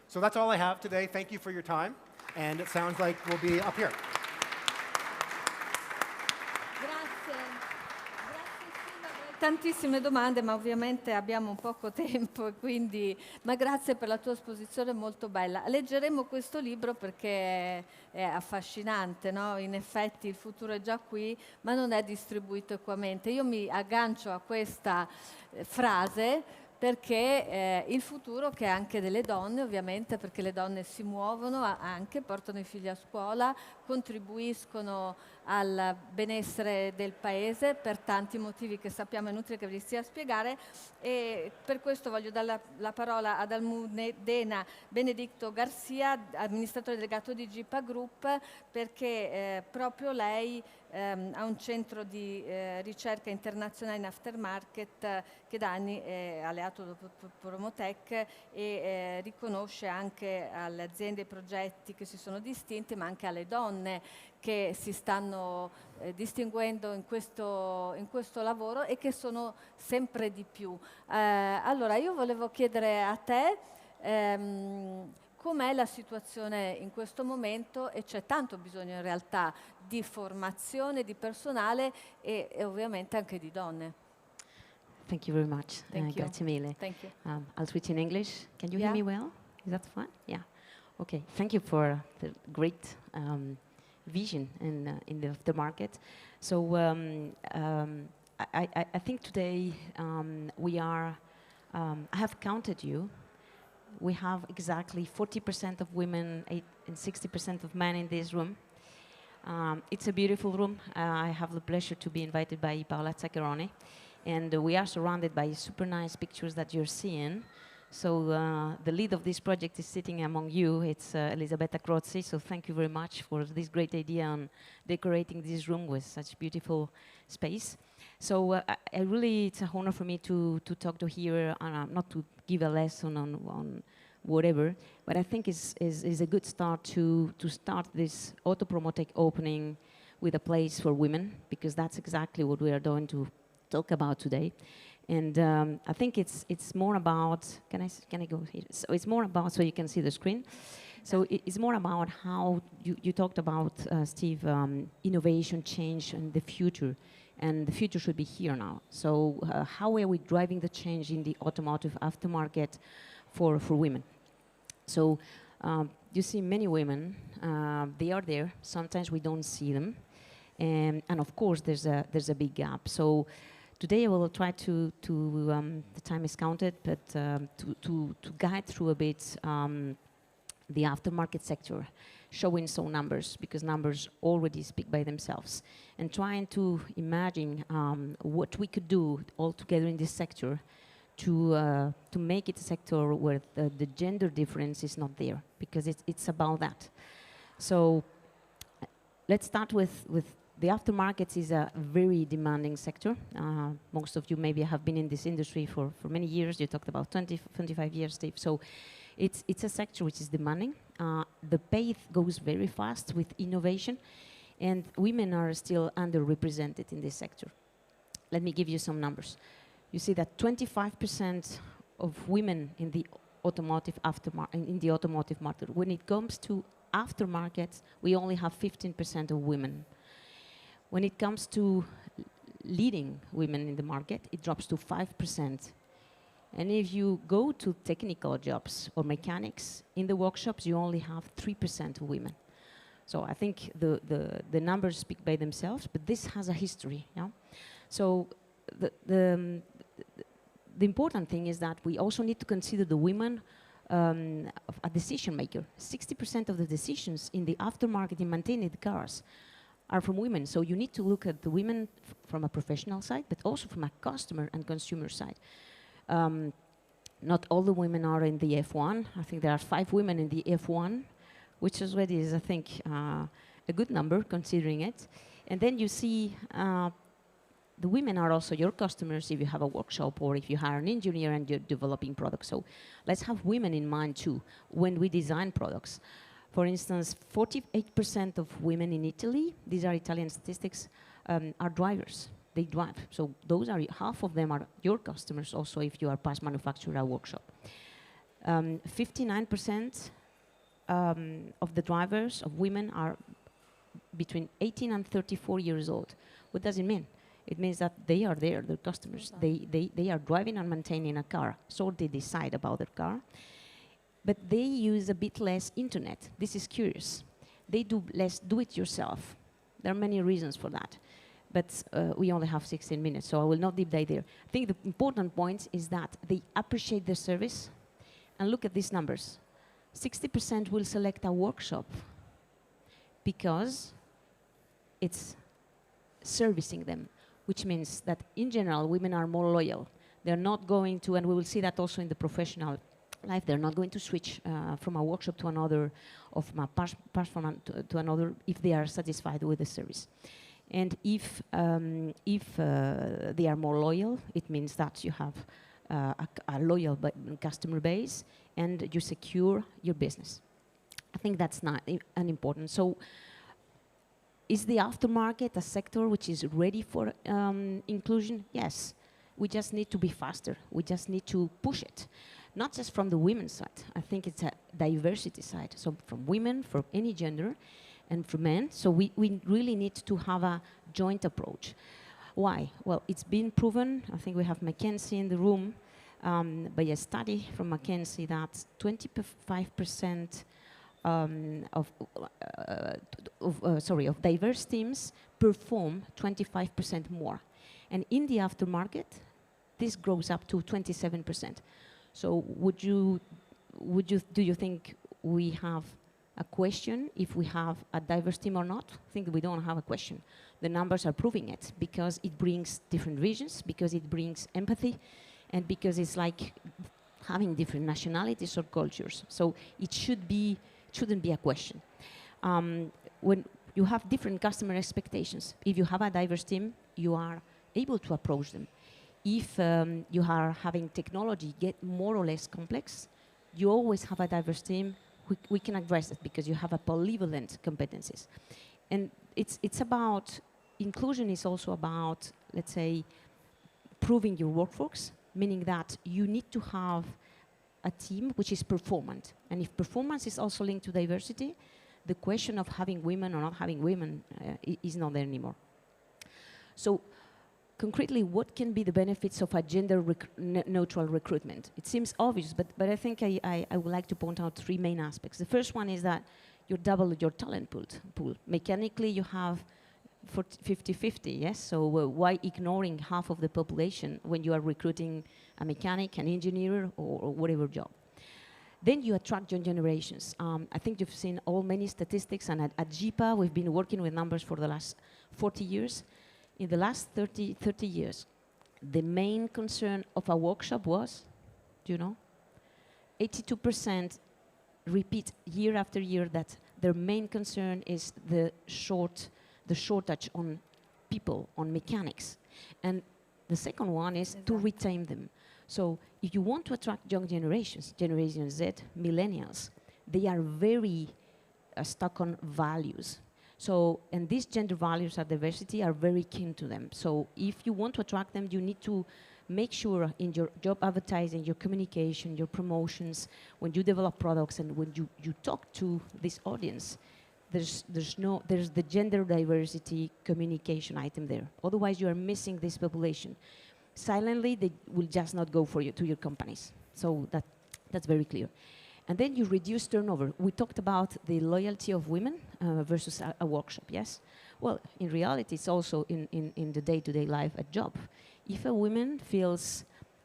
So that's all I have today. Thank you for your time. And it sounds like we'll be up here. tantissime domande, ma ovviamente abbiamo poco tempo, ma grazie per la tua esposizione molto bella. Leggeremo questo libro perché è affascinante, no? In effetti il futuro è già qui, ma non è distribuito equamente. Io mi aggancio a questa frase perché il futuro, che è anche delle donne, ovviamente, perché le donne si muovono anche, portano i figli a scuola, contribuiscono al benessere del paese per tanti motivi che sappiamo, è inutile che vi stia a spiegare, e per questo voglio dare la parola ad Almudena Benedito Garcia, amministratore delegato di GiPA Group, perché proprio lei ha un centro di ricerca internazionale in aftermarket che da anni è alleato di Autopromotec e riconosce anche alle aziende e progetti che si sono distinti, ma anche alle donne che si stanno distinguendo in questo lavoro e che sono sempre di più. Allora, io volevo chiedere a te com'è la situazione in questo momento, e c'è tanto bisogno in realtà di formazione, di personale e ovviamente anche di donne. Thank you very much. Thank you. Grazie mille. Thank you. I'll switch in English. Can you Yeah. hear me well? Is that fine? Yeah. Okay. Thank you for the great vision in the aftermarket. So I think today we are. I have counted you. We have exactly 40% of women and 60% of men in this room. It's a beautiful room. I have the pleasure to be invited by Paola Zaccheroni. And we are surrounded by super nice pictures that you're seeing. So the lead of this project is sitting among you. It's Elisabetta Crozzi. So thank you very much for this great idea on decorating this room with such beautiful space. So I really, it's an honor for me to talk to here, not to give a lesson on whatever, but I think is a good start to start this Autopromotec opening with a place for women, because that's exactly what we are going to talk about today. And I think it's more about, can I go here? So it's more about, so you can see the screen. So it's more about how you talked about, Steve, innovation, change, and the future. And the future should be here now. So how are we driving the change in the automotive aftermarket for women? So you see many women, they are there. Sometimes we don't see them. And of course, there's a big gap. So today I will try to the time is counted, but to guide through a bit the aftermarket sector, showing some numbers, because numbers already speak by themselves, and trying to imagine what we could do all together in this sector to make it a sector where the gender difference is not there, because it's about that. So let's start with the aftermarket is a very demanding sector. Most of you maybe have been in this industry for many years. You talked about 25 years, Steve. So it's a sector which is demanding. The pace goes very fast with innovation, and women are still underrepresented in this sector. Let me give you some numbers. You see that 25% of women in the automotive market. When it comes to aftermarkets, we only have 15% of women. When it comes to leading women in the market, it drops to 5%. And if you go to technical jobs or mechanics, in the workshops, you only have 3% of women. So I think the numbers speak by themselves, but this has a history. Yeah? So the important thing is that we also need to consider the women a decision maker. 60% of the decisions in the aftermarket in maintaining the cars are from women. So you need to look at the women from a professional side, but also from a customer and consumer side. Not all the women are in the F1. I think there are 5 women in the F1, which already is, I think, a good number considering it. And then you see the women are also your customers if you have a workshop or if you hire an engineer and you're developing products. So let's have women in mind too when we design products. For instance, 48% of women in Italy, these are Italian statistics, are drivers. They drive. So those are, half of them are your customers also if you are past manufacturer workshop. 59% of the drivers of women are between 18 and 34 years old. What does it mean? It means that they are there, the customers. They are driving and maintaining a car, so they decide about their car. But they use a bit less internet. This is curious. They do less do-it-yourself. There are many reasons for that. But we only have 16 minutes, so I will not deep dive there. I think the important point is that they appreciate the service. And look at these numbers. 60% will select a workshop because it's servicing them, which means that in general, women are more loyal. They're not going to, and we will see that also in the professional life, they're not going to switch from a workshop to another, or from a performance to another, if they are satisfied with the service. And if they are more loyal, it means that you have a loyal customer base and you secure your business. I think that's not an important. So is the aftermarket a sector which is ready for inclusion? Yes. We just need to be faster. We just need to push it. Not just from the women's side. I think it's a diversity side. So from women, from any gender, and from men. So we really need to have a joint approach. Why? Well, it's been proven, I think we have McKinsey in the room, by a study from McKinsey that 25% of diverse teams perform 25% more. And in the aftermarket, this grows up to 27%. So do you think we have a question if we have a diverse team or not? I think we don't have a question. The numbers are proving it because it brings different visions, because it brings empathy, and because it's like having different nationalities or cultures. So it shouldn't be a question. When you have different customer expectations, if you have a diverse team, you are able to approach them. If you are having technology get more or less complex, you always have a diverse team. We can address it because you have a polyvalent competencies. And it's about, inclusion is also about, let's say, proving your workforce, meaning that you need to have a team which is performant. And if performance is also linked to diversity, the question of having women or not having women is not there anymore. So concretely, what can be the benefits of a gender-neutral recruitment? It seems obvious, but I think I would like to point out three main aspects. The first one is that you double your talent pool. Mechanically, you have 50-50, yes? So why ignoring half of the population when you are recruiting a mechanic, an engineer, or whatever job? Then you attract young generations. I think you've seen many statistics, and at GiPA, we've been working with numbers for the last 40 years. In the last 30 years, the main concern of a workshop was, do you know? 82% repeat year after year that their main concern is the shortage on people, on mechanics. And the second one is to retain them. So if you want to attract young generations, Generation Z, millennials, they are very stuck on values. So, and these gender values and diversity are very keen to them. So if you want to attract them, you need to make sure in your job advertising, your communication, your promotions, when you develop products and when you talk to this audience, there's the gender diversity communication item there. Otherwise, you are missing this population. Silently, they will just not go for you to your companies. So that's very clear. And then you reduce turnover. We talked about the loyalty of women versus a workshop, yes? Well, in reality, it's also in the day-to-day life a job. If a woman feels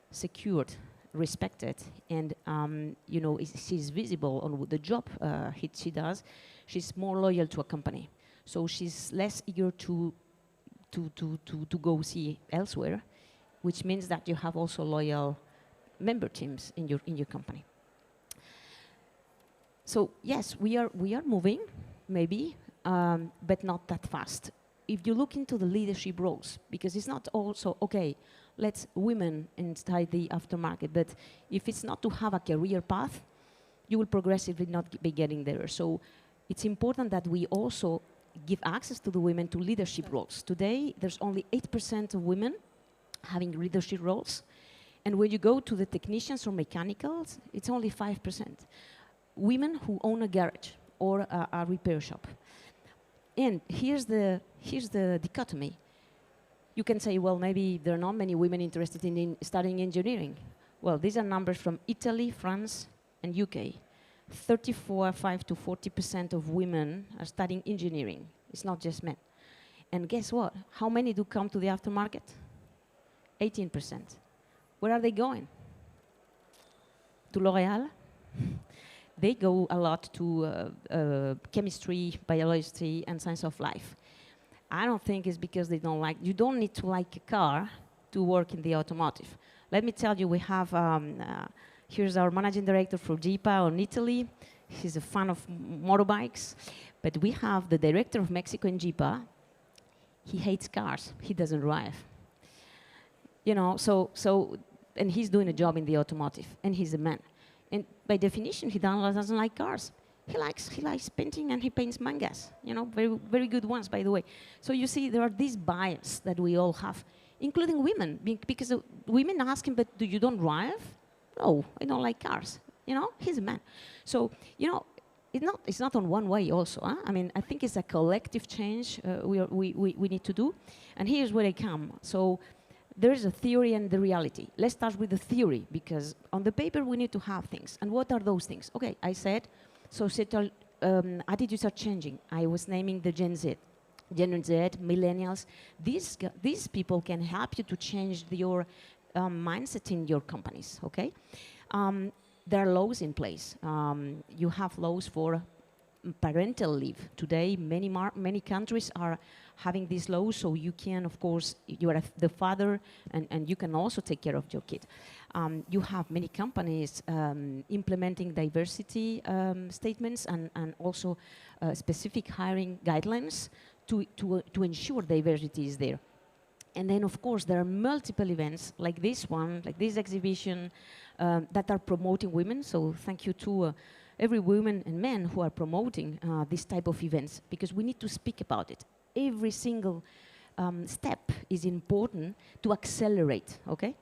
secured, respected, and she's visible on the job she does, she's more loyal to a company. So she's less eager to go see elsewhere, which means that you have also loyal member teams in your company. So yes, we are moving, maybe, but not that fast. If you look into the leadership roles, because it's not also, okay, let's women inside the aftermarket, but if it's not to have a career path, you will progressively not be getting there. So it's important that we also give access to the women to leadership roles. Today, there's only 8% of women having leadership roles. And when you go to the technicians or mechanicals, it's only 5%. Women who own a garage or a repair shop. And here's the dichotomy. You can say, well, maybe there are not many women interested in studying engineering. Well, these are numbers from Italy, France, and UK. 5 to 40% of women are studying engineering. It's not just men. And guess what? How many do come to the aftermarket? 18%. Where are they going? To L'Oréal? They go a lot to chemistry, biology, and science of life. I don't think it's because they don't like, you don't need to like a car to work in the automotive. Let me tell you, we have, here's our managing director for GiPA in Italy. He's a fan of motorbikes. But we have the director of Mexico in GiPA. He hates cars. He doesn't drive. You know, and he's doing a job in the automotive, and he's a man. And by definition, he doesn't like cars. He likes painting, and he paints mangas. You know, very, very good ones, by the way. So you see, there are these biases that we all have, including women, because women ask him, but you don't drive? No, I don't like cars. You know, he's a man. So, you know, it's not on one way also. Huh? I mean, I think it's a collective change we need to do. And here's where I come. So there's a theory and the reality. Let's start with the theory, because on the paper we need to have things. And what are those things? Okay, I said societal attitudes are changing. I was naming the Gen Z, millennials. These people can help you to change your mindset in your companies, okay? There are laws in place. You have laws for parental leave. Today, many countries are having these laws, so you can, of course, you are the father, and you can also take care of your kid. You have many companies implementing diversity statements and also specific hiring guidelines to ensure diversity is there. And then, of course, there are multiple events like this one, like this exhibition, that are promoting women. So thank you to every woman and man who are promoting this type of events, because we need to speak about it. Every single step is important to accelerate, okay?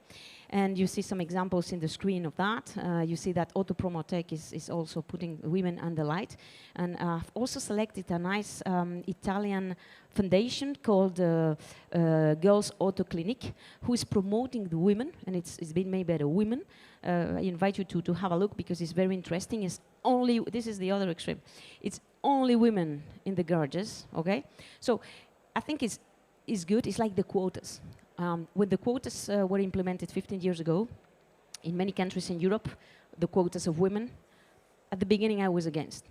And you see some examples in the screen of that. You see that Autopromotec is also putting women under light. And I've also selected a nice Italian foundation called Girls Auto Clinic, who is promoting the women, and it's been made by the women. I invite you to have a look, because it's very interesting. It's only, this is the other extreme. It's only women in the garages, okay? So I think it's good. It's like the quotas. When the quotas were implemented 15 years ago, in many countries in Europe, the quotas of women, at the beginning I was against,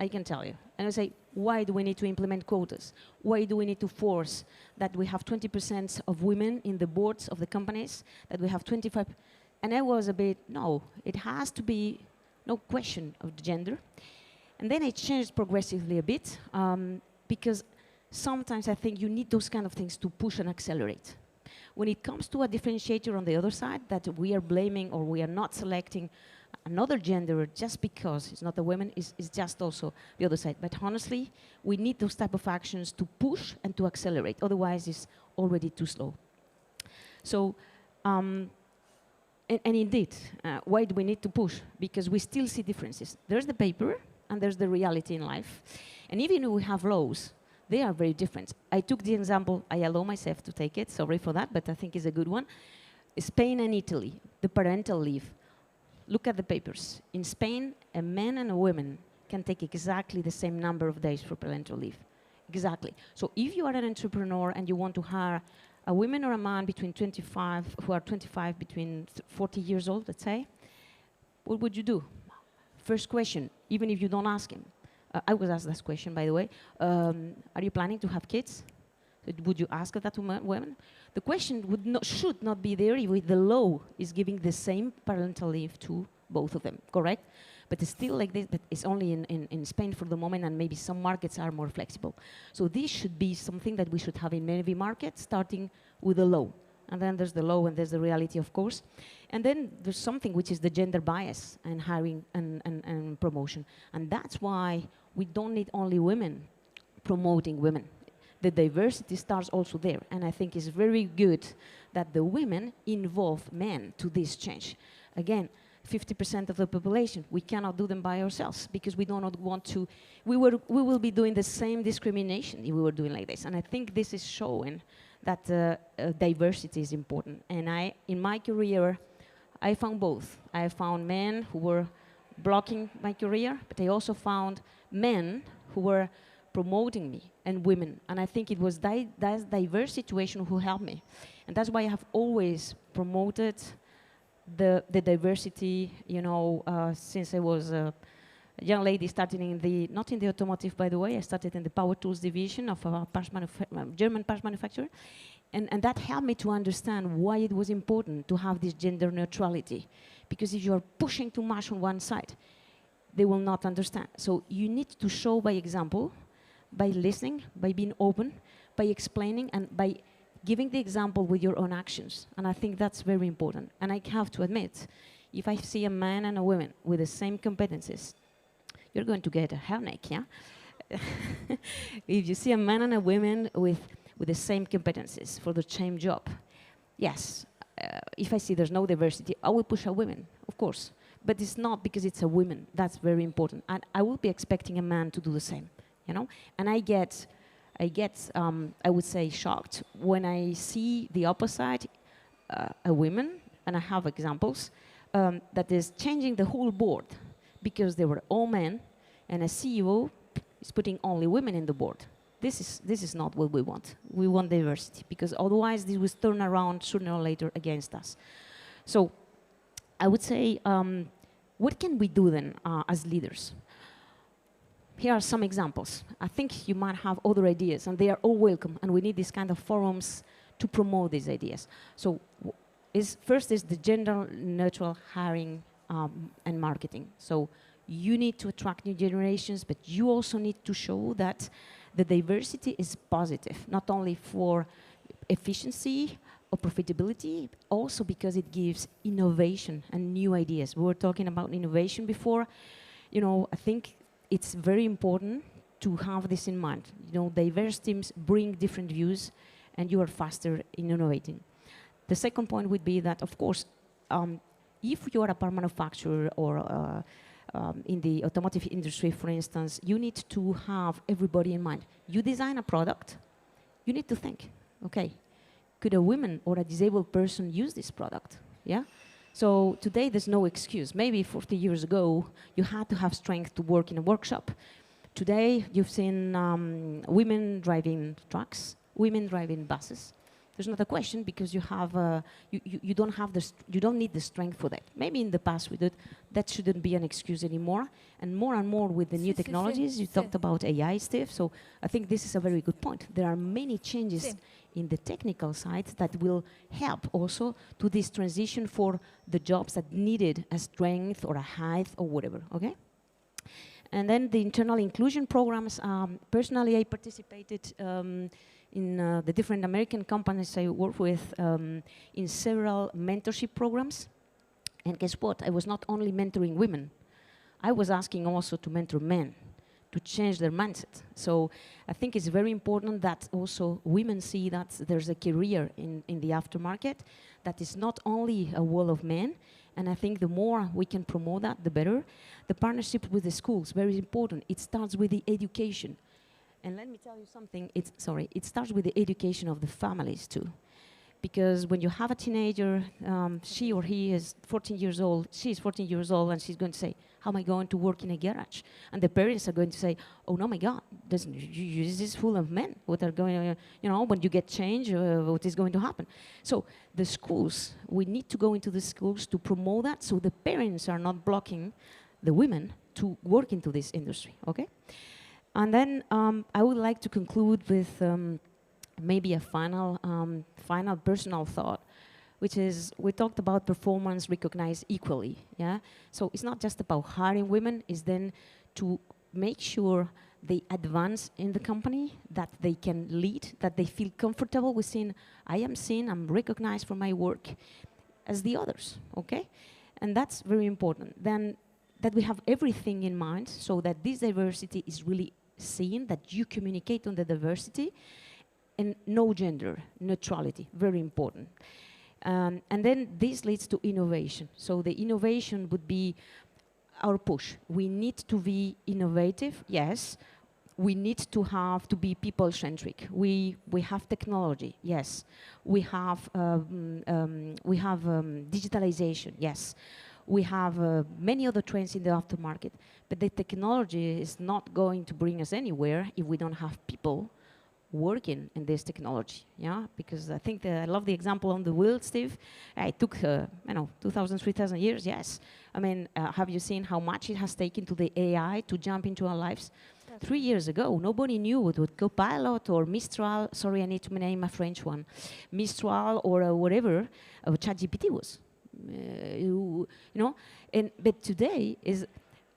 I can tell you. And I say, why do we need to implement quotas? Why do we need to force that we have 20% of women in the boards of the companies, that we have 25%? And I was a bit, no, it has to be no question of the gender. And then I changed progressively a bit, because sometimes I think you need those kind of things to push and accelerate. When it comes to a differentiator on the other side, that we are blaming or we are not selecting another gender just because it's not a woman, is just also the other side. But honestly, we need those type of actions to push and to accelerate. Otherwise, it's already too slow. So, and indeed, why do we need to push? Because we still see differences. There's the paper, and there's the reality in life. And even if we have laws, they are very different. I took the example, I allow myself to take it, sorry for that, but I think it's a good one. Spain and Italy, the parental leave. Look at the papers. In Spain, a man and a woman can take exactly the same number of days for parental leave. Exactly. So if you are an entrepreneur and you want to hire a woman or a man between 25, who are 25, between 40 years old, let's say, what would you do? First question, even if you don't ask him. I was asked this question, by the way. Are you planning to have kids? Would you ask that to women? The question should not be there if the law is giving the same parental leave to both of them, correct? But it's still like this, but it's only in Spain for the moment, and maybe some markets are more flexible. So this should be something that we should have in every market, starting with the law. And then there's the law and there's the reality, of course. And then there's something which is the gender bias and hiring and promotion. And that's why we don't need only women promoting women. The diversity starts also there. And I think it's very good that the women involve men to this change. Again, 50% of the population, we cannot do them by ourselves, because we do not want to, we will be doing the same discrimination if we were doing like this. And I think this is showing that diversity is important. And in my career, I found both. I found men who were blocking my career, but I also found men who were promoting me, and women. And I think it was that diverse situation who helped me. And that's why I have always promoted the diversity, since I was a young lady starting not in the automotive, by the way, I started in the power tools division of a German parts manufacturer. And that helped me to understand why it was important to have this gender neutrality. Because if you're pushing too much on one side, they will not understand. So you need to show by example, by listening, by being open, by explaining, and by giving the example with your own actions. And I think that's very important. And I have to admit, if I see a man and a woman with the same competencies, you're going to get a hairneck, yeah? If you see a man and a woman with the same competencies for the same job, yes, if I see there's no diversity, I will push a woman, of course. But it's not because it's a woman. That's very important. And I will be expecting a man to do the same, And I get, I would say, shocked when I see the opposite, a woman, and I have examples, that is changing the whole board because they were all men, and a CEO is putting only women in the board. This is not what we want. We want diversity, because otherwise this will turn around sooner or later against us. So I would say, what can we do then as leaders? Here are some examples. I think you might have other ideas, and they are all welcome, and we need these kind of forums to promote these ideas. So first is the gender neutral hiring and marketing. So you need to attract new generations, but you also need to show that the diversity is positive, not only for efficiency or profitability, also because it gives innovation and new ideas. We were talking about innovation before. I think it's very important to have this in mind. Diverse teams bring different views, and you are faster in innovating. The second point would be that, of course, if you are a part manufacturer or in the automotive industry, for instance, you need to have everybody in mind. You design a product, you need to think, okay, could a woman or a disabled person use this product? Yeah. So today there's no excuse. Maybe 40 years ago you had to have strength to work in a workshop. Today you've seen women driving trucks, women driving buses. There's not a question because you have you don't need the strength for that. Maybe in the past we did. That shouldn't be an excuse anymore. And more with the new technologies. You talked about AI, Steve. So I think this is a very good point. There are many changes in the technical side that will help also to this transition for the jobs that needed a strength or a height or whatever. Okay. And then the internal inclusion programs. Personally, I participated in the different American companies I work with in several mentorship programs. And guess what? I was not only mentoring women. I was asking also to mentor men to change their mindset. So I think it's very important that also women see that there's a career in the aftermarket that is not only a wall of men. And I think the more we can promote that, the better. The partnership with the schools, very important. It starts with the education. And let me tell you something, it starts with the education of the families too. Because when you have a teenager, she or he is 14 years old, she's 14 years old, and she's going to say, how am I going to work in a garage? And the parents are going to say, oh no, my God, this is full of men. What are going, when you get change, what is going to happen? So the schools, we need to go into the schools to promote that so the parents are not blocking the women to work into this industry, okay? And then I would like to conclude with maybe a final personal thought, which is we talked about performance recognized equally. Yeah. So it's not just about hiring women; it's then to make sure they advance in the company, that they can lead, that they feel comfortable with saying, "I am seen, I'm recognized for my work," as the others. Okay, and that's very important. Then that we have everything in mind, so that this diversity is really seen, that you communicate on the diversity, and no gender neutrality, very important. And then this leads to innovation. So the innovation would be our push. We need to be innovative, yes. we need to be people-centric. We have technology, yes. We have digitalization, yes. We have many other trends in the aftermarket, but the technology is not going to bring us anywhere if we don't have people working in this technology, yeah? Because I think I love the example on the wheel, Steve. It took, 2,000, 3,000 years, yes. I mean, have you seen how much it has taken to the AI to jump into our lives? 3 years ago, nobody knew what Copilot or Mistral, sorry, I need to name a French one, Mistral or whatever, ChatGPT was. But today is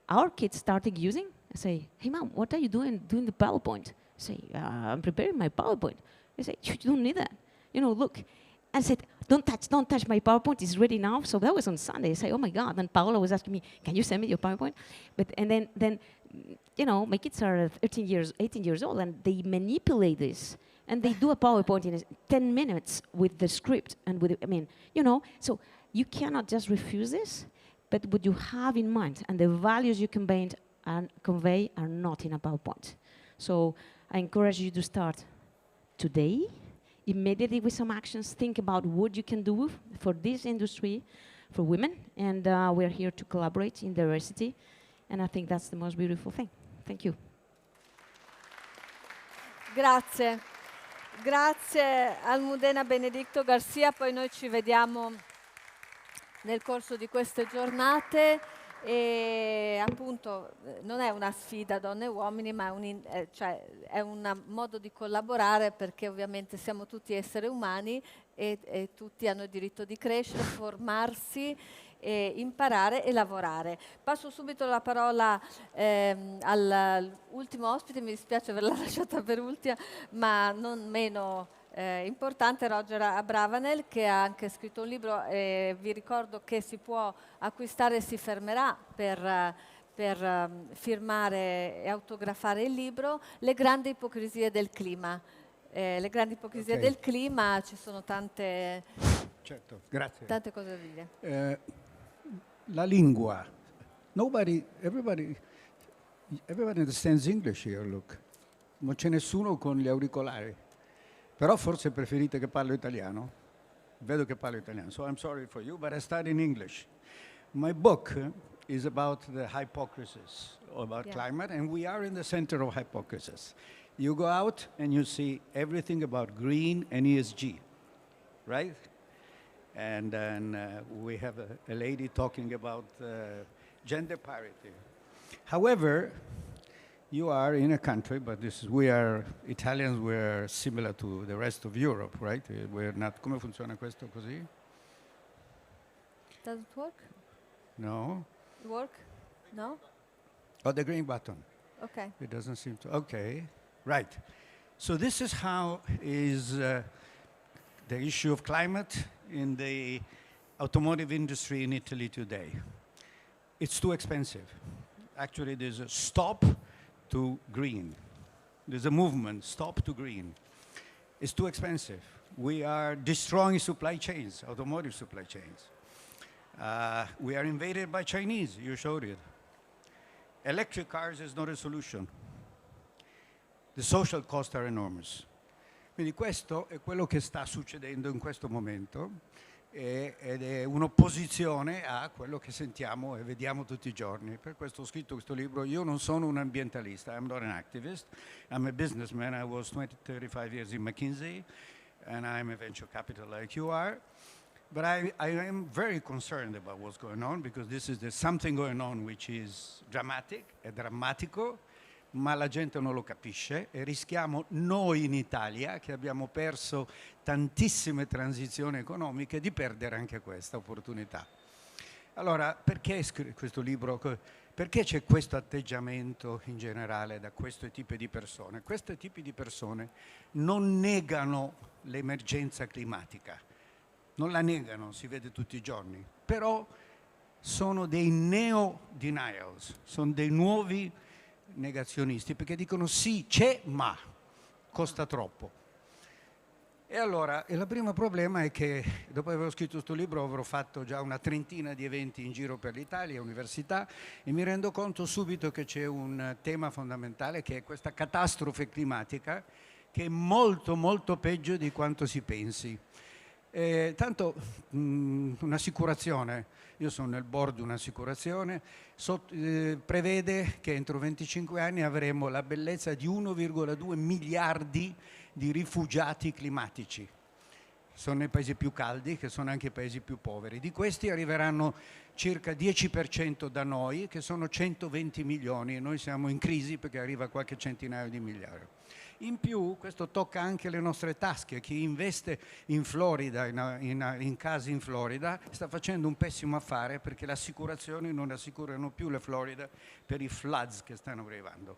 our kids starting using. I say, hey mom, what are you doing the PowerPoint? I say, I'm preparing my PowerPoint. I say, you don't need that. Look. I said, don't touch my PowerPoint, it's ready now. So that was on Sunday. I say, oh my God. And Paola was asking me, can you send me your PowerPoint? And then my kids are 18 years old, and they manipulate this. And they do a PowerPoint in 10 minutes with the script and so you cannot just refuse this, but what you have in mind and the values you convey are not in a PowerPoint. So I encourage you to start today, immediately with some actions. Think about what you can do for this industry, for women, and we're here to collaborate in diversity, and I think that's the most beautiful thing. Thank you. Grazie. Grazie Almudena Benedito Garcia, poi noi ci vediamo nel corso di queste giornate e appunto non è una sfida donne e uomini, ma è un modo di collaborare, perché ovviamente siamo tutti esseri umani e tutti hanno il diritto di crescere, formarsi, imparare e lavorare. Passo subito la parola all'ultimo ospite, mi dispiace averla lasciata per ultima, ma non meno importante, Roger Abravanel, che ha anche scritto un libro, vi ricordo che si può acquistare e si fermerà per firmare e autografare il libro, Le grandi ipocrisie del clima. Le grandi ipocrisie del clima, ci sono tante, tante cose da dire. La lingua. Everybody understands English here, look. Non c'è nessuno con gli auricolari. Però forse preferite che parlo italiano? Vedo che parlo italiano, so I'm sorry for you, but I start in English. My book is about the hypocrisies about climate, and we are in the center of hypocrisies. You go out and you see everything about green and ESG, right? And then we have a lady talking about gender parity. However, you are in a country, but we are Italians, we're similar to the rest of Europe, right? We're not. Come funziona questo così? Does it work? No. Work? No? Oh, the green button. Okay. It doesn't seem to. Okay, right. So this is how is the issue of climate in the automotive industry in Italy today. It's too expensive. Actually, there's a stop to green. There's a movement, stop to green. It's too expensive. We are destroying supply chains, automotive supply chains. We are invaded by Chinese, you showed it. Electric cars is not a solution. The social costs are enormous. Quindi questo è quello che sta succedendo in questo momento ed è un'opposizione a quello che sentiamo e vediamo tutti i giorni. Per questo ho scritto questo libro. Io non sono un ambientalista, I'm not an activist. I'm a businessman. I was 35 years in McKinsey and I'm a venture capital like you are. But I am very concerned about what's going on, because there's something going on which is dramatic, è drammatico, ma la gente non lo capisce e rischiamo noi in Italia, che abbiamo perso tantissime transizioni economiche, di perdere anche questa opportunità. Allora, perché questo libro? Perché c'è questo atteggiamento in generale da questo tipo di persone? Questi tipi di persone non negano l'emergenza climatica, non la negano, si vede tutti i giorni, però sono dei neo-denials, sono dei nuovi negazionisti, perché dicono sì, c'è, ma costa troppo. E allora, il primo problema è che dopo aver scritto questo libro avrò fatto già una trentina di eventi in giro per l'Italia, università, e mi rendo conto subito che c'è un tema fondamentale, che è questa catastrofe climatica, che è molto molto peggio di quanto si pensi. Tanto un'assicurazione, io sono nel board di un'assicurazione, prevede che entro 25 anni avremo la bellezza di 1,2 miliardi di rifugiati climatici. Sono i paesi più caldi, che sono anche i paesi più poveri. Di questi arriveranno circa 10% da noi, che sono 120 milioni, e noi siamo in crisi perché arriva qualche centinaio di migliaia. In più, questo tocca anche le nostre tasche. Chi investe in Florida, in case in Florida, sta facendo un pessimo affare, perché le assicurazioni non assicurano più la Florida per i floods che stanno arrivando.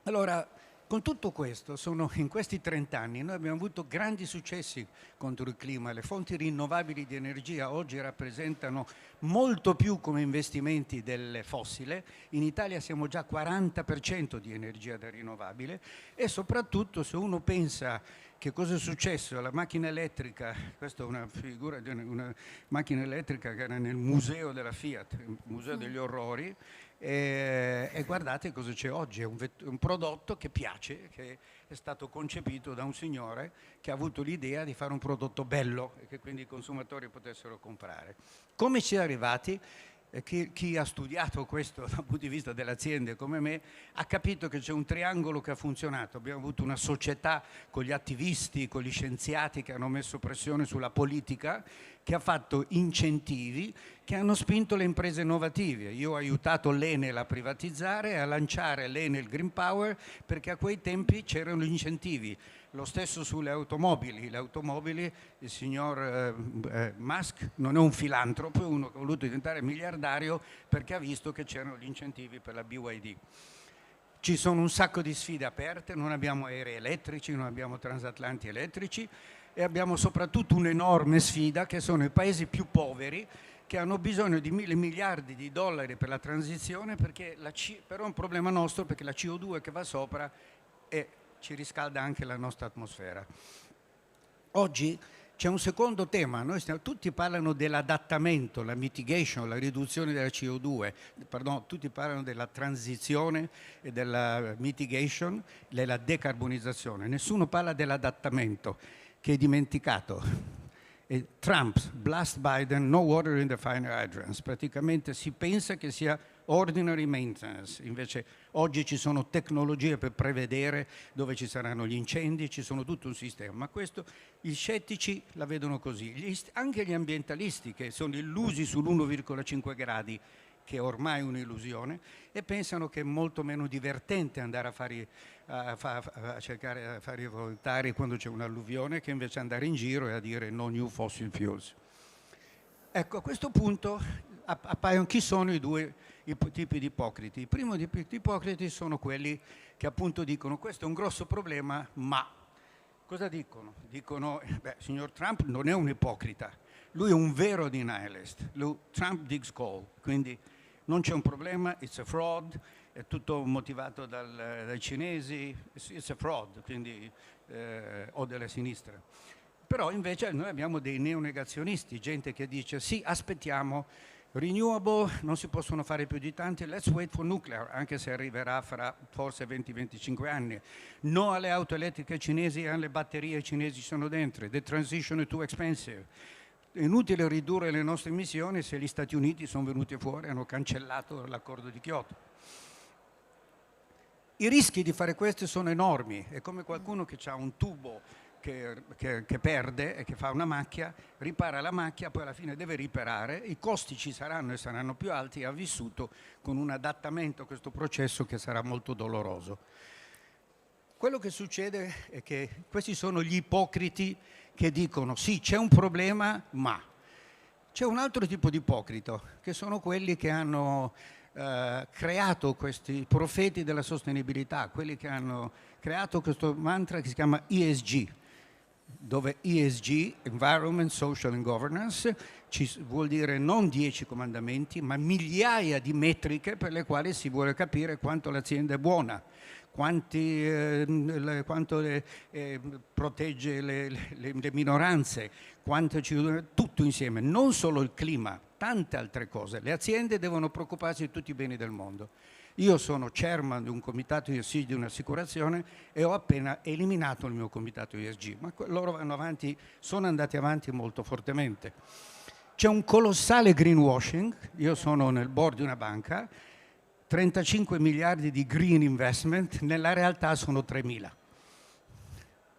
Allora, con tutto questo, in questi 30 anni noi abbiamo avuto grandi successi contro il clima. Le fonti rinnovabili di energia oggi rappresentano molto più come investimenti delle fossile. In Italia siamo già 40% di energia da rinnovabile, e soprattutto se uno pensa che cosa è successo alla macchina elettrica, questa è una figura di una macchina elettrica che era nel museo della Fiat, il museo degli orrori, e guardate cosa c'è oggi. È un prodotto che piace, che è stato concepito da un signore che ha avuto l'idea di fare un prodotto bello e che quindi i consumatori potessero comprare. Come ci è arrivati? Chi ha studiato questo dal punto di vista delle aziende come me ha capito che c'è un triangolo che ha funzionato. Abbiamo avuto una società con gli attivisti, con gli scienziati che hanno messo pressione sulla politica, che ha fatto incentivi che hanno spinto le imprese innovative. Io ho aiutato l'Enel a privatizzare e a lanciare l'Enel Green Power, perché a quei tempi c'erano gli incentivi. Lo stesso sulle automobili. Le automobili, il signor Musk non è un filantropo, è uno che ha voluto diventare miliardario perché ha visto che c'erano gli incentivi per la BYD. Ci sono un sacco di sfide aperte, non abbiamo aerei elettrici, non abbiamo transatlanti elettrici, e abbiamo soprattutto un'enorme sfida, che sono i paesi più poveri, che hanno bisogno di 1.000 miliardi di dollari per la transizione, però è un problema nostro, perché la CO2 che va sopra ci riscalda anche la nostra atmosfera. Oggi c'è un secondo tema. Tutti parlano dell'adattamento, la mitigation, la riduzione della CO2, tutti parlano della transizione e della mitigation, della decarbonizzazione. Nessuno parla dell'adattamento, che è dimenticato. E Trump, blast Biden, no water in the fire hydrants. Praticamente si pensa che sia ordinary maintenance, invece oggi ci sono tecnologie per prevedere dove ci saranno gli incendi, ci sono tutto un sistema. Ma questo gli scettici la vedono così, anche gli ambientalisti, che sono illusi sull'1,5 gradi, che è ormai un'illusione, e pensano che è molto meno divertente andare a cercare a fare i volontari quando c'è un'alluvione, che invece andare in giro e a dire no new fossil fuels. Ecco, a questo punto appaiono chi sono i due tipi di ipocriti. I primi tipi di ipocriti sono quelli che appunto dicono: questo è un grosso problema, ma cosa dicono? Dicono, signor Trump non è un ipocrita, lui è un vero denialist. Trump digs coal, quindi non c'è un problema, it's a fraud, è tutto motivato dai cinesi, it's a fraud, quindi, o della sinistra. Però invece noi abbiamo dei neonegazionisti, gente che dice sì, aspettiamo, renewable non si possono fare più di tanti, let's wait for nuclear, anche se arriverà fra forse 20-25 anni. No alle auto elettriche cinesi e alle batterie cinesi sono dentro, the transition is too expensive. È inutile ridurre le nostre emissioni se gli Stati Uniti sono venuti fuori e hanno cancellato l'accordo di Kyoto. I rischi di fare questo sono enormi, è come qualcuno che ha un tubo che perde e che fa una macchia, ripara la macchia, poi alla fine deve riparare, i costi ci saranno e saranno più alti, e ha vissuto con un adattamento a questo processo che sarà molto doloroso. Quello che succede è che questi sono gli ipocriti che dicono sì, c'è un problema, ma c'è un altro tipo di ipocrita, che sono quelli che hanno creato questi profeti della sostenibilità, quelli che hanno creato questo mantra che si chiama ESG, dove ESG, Environment, Social and Governance, vuol dire non 10 comandamenti, ma migliaia di metriche per le quali si vuole capire quanto l'azienda è buona, quanto protegge le minoranze, tutto insieme, non solo il clima, tante altre cose. Le aziende devono preoccuparsi di tutti i beni del mondo. Io sono chairman di un comitato ESG di un'assicurazione e ho appena eliminato il mio comitato ESG, ma loro vanno avanti, sono andati avanti molto fortemente. C'è un colossale greenwashing, io sono nel board di una banca, 35 miliardi di green investment, nella realtà sono 3.000.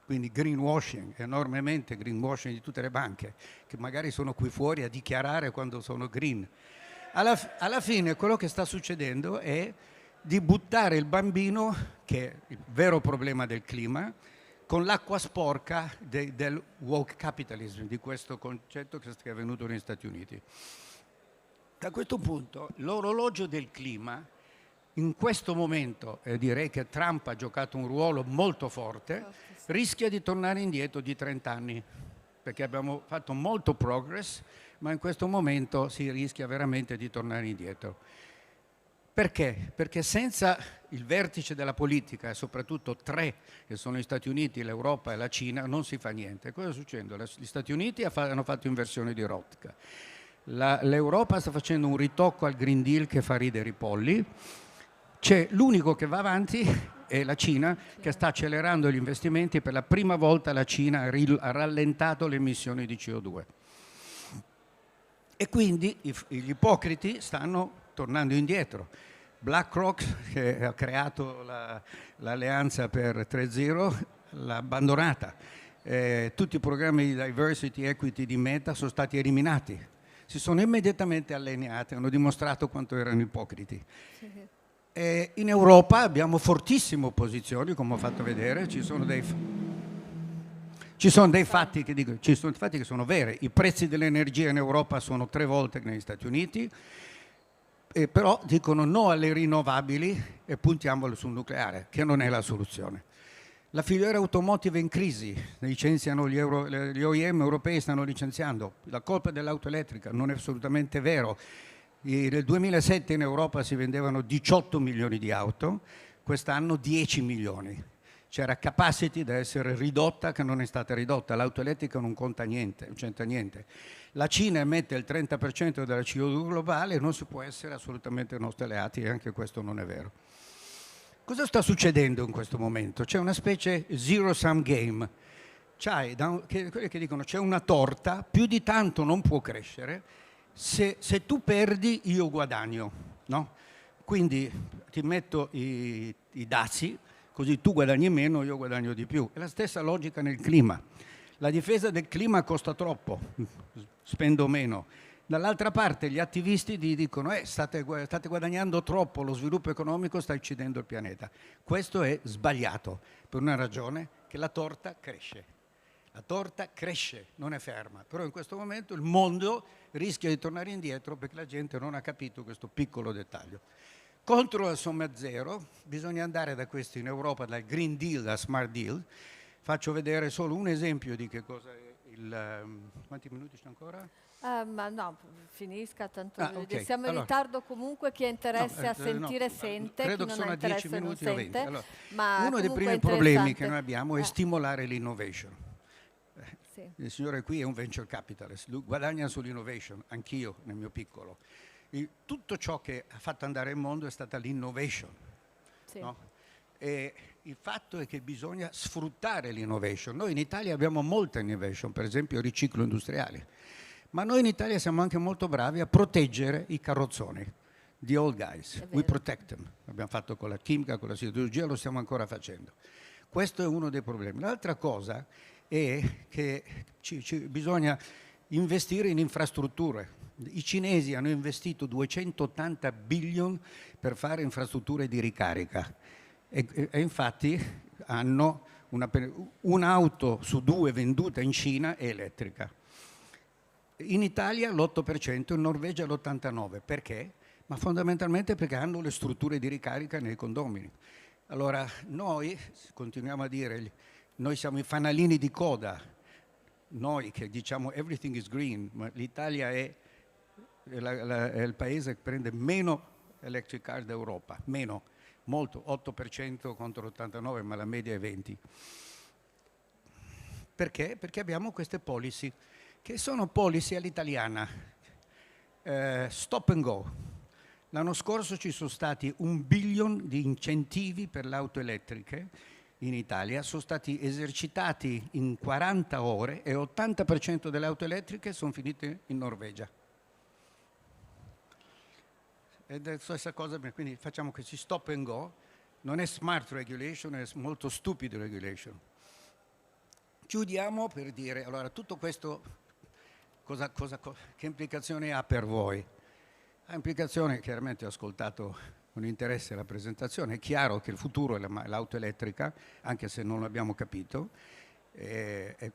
Quindi greenwashing, enormemente greenwashing di tutte le banche, che magari sono qui fuori a dichiarare quando sono green. Alla fine quello che sta succedendo è di buttare il bambino, che è il vero problema del clima, con l'acqua sporca del woke capitalism, di questo concetto che è venuto negli Stati Uniti. Da questo punto l'orologio del clima, in questo momento, e direi che Trump ha giocato un ruolo molto forte, rischia di tornare indietro di 30 anni, perché abbiamo fatto molto progress, ma in questo momento si rischia veramente di tornare indietro. Perché? Perché senza il vertice della politica, e soprattutto tre, che sono gli Stati Uniti, l'Europa e la Cina, non si fa niente. Cosa sta succedendo? Gli Stati Uniti hanno fatto inversione di rotta. L'Europa sta facendo un ritocco al Green Deal che fa ridere i polli. L'unico che va avanti è la Cina, che sta accelerando gli investimenti. Per la prima volta la Cina ha rallentato le emissioni di CO2. E quindi gli ipocriti stanno tornando indietro. BlackRock, che ha creato l'alleanza per 3.0, l'ha abbandonata. Tutti i programmi di diversity, equity di Meta sono stati eliminati. Si sono immediatamente allineati, hanno dimostrato quanto erano ipocriti. In Europa abbiamo fortissime opposizioni, come ho fatto vedere, ci sono dei fatti che sono veri. I prezzi dell'energia in Europa sono 3 volte che negli Stati Uniti, però dicono no alle rinnovabili e puntiamo sul nucleare, che non è la soluzione. La filiera automotive è in crisi, licenziano gli OEM europei, stanno licenziando. La colpa dell'auto elettrica non è assolutamente vero. Nel 2007 in Europa si vendevano 18 milioni di auto, quest'anno 10 milioni. C'era capacity da essere ridotta che non è stata ridotta, l'auto elettrica non conta niente, non c'entra niente. La Cina emette il 30% della CO2 globale e non si può essere assolutamente nostri alleati, e anche questo non è vero. Cosa sta succedendo in questo momento? C'è una specie zero-sum game. Quelli che dicono c'è una torta, più di tanto non può crescere, se tu perdi io guadagno, no? Quindi ti metto i dazi, così tu guadagni meno, io guadagno di più. È la stessa logica nel clima. La difesa del clima costa troppo, spendo meno. Dall'altra parte gli attivisti dicono state guadagnando troppo, lo sviluppo economico sta uccidendo il pianeta. Questo è sbagliato, per una ragione, che la torta cresce. La torta cresce, non è ferma, però in questo momento il mondo rischia di tornare indietro perché la gente non ha capito questo piccolo dettaglio. Contro la somma zero bisogna andare da questo in Europa, dal Green Deal al Smart Deal. Faccio vedere solo un esempio di che cosa è quanti minuti c'è ancora? Ma no, finisca, tanto okay. Siamo in ritardo comunque, chi ha interesse a sentire sente, credo chi che non sono ha a 10 interesse non minuti o 20. sente. Allora, Ma uno dei primi problemi che noi abbiamo è stimolare l'innovation. Sì. Il signore qui è un venture capitalist, lui guadagna sull'innovation, anch'io nel mio piccolo. Tutto ciò che ha fatto andare il mondo è stata l'innovation. Sì. No? E il fatto è che bisogna sfruttare l'innovation. Noi in Italia abbiamo molta innovation, per esempio il riciclo industriale, ma noi in Italia siamo anche molto bravi a proteggere i carrozzoni, the old guys, we protect them. L'abbiamo fatto con la chimica, con la siderurgia, lo stiamo ancora facendo. Questo è uno dei problemi. L'altra cosa è che bisogna investire in infrastrutture. I cinesi hanno investito 280 billion per fare infrastrutture di ricarica e infatti hanno un'auto su 2 venduta in Cina è elettrica. In Italia l'8%, in Norvegia l'89%. Perché? Ma fondamentalmente perché hanno le strutture di ricarica nei condomini. Allora noi continuiamo a dire, noi siamo i fanalini di coda, noi che diciamo everything is green, ma l'Italia è il paese che prende meno electric car d'Europa, meno. molto, 8% contro l'89%, ma la media è 20%. Perché? Perché abbiamo queste policy, che sono policy all'italiana, stop and go. L'anno scorso ci sono stati 1 billion di incentivi per le auto elettriche in Italia, sono stati esercitati in 40 ore e 80% delle auto elettriche sono finite in Norvegia. Ed è la stessa cosa, quindi facciamo questi stop and go, non è smart regulation, è molto stupid regulation. Chiudiamo per dire, allora tutto questo che implicazioni ha per voi? Ha implicazioni, chiaramente ho ascoltato con interesse la presentazione, è chiaro che il futuro è l'auto elettrica, anche se non l'abbiamo capito,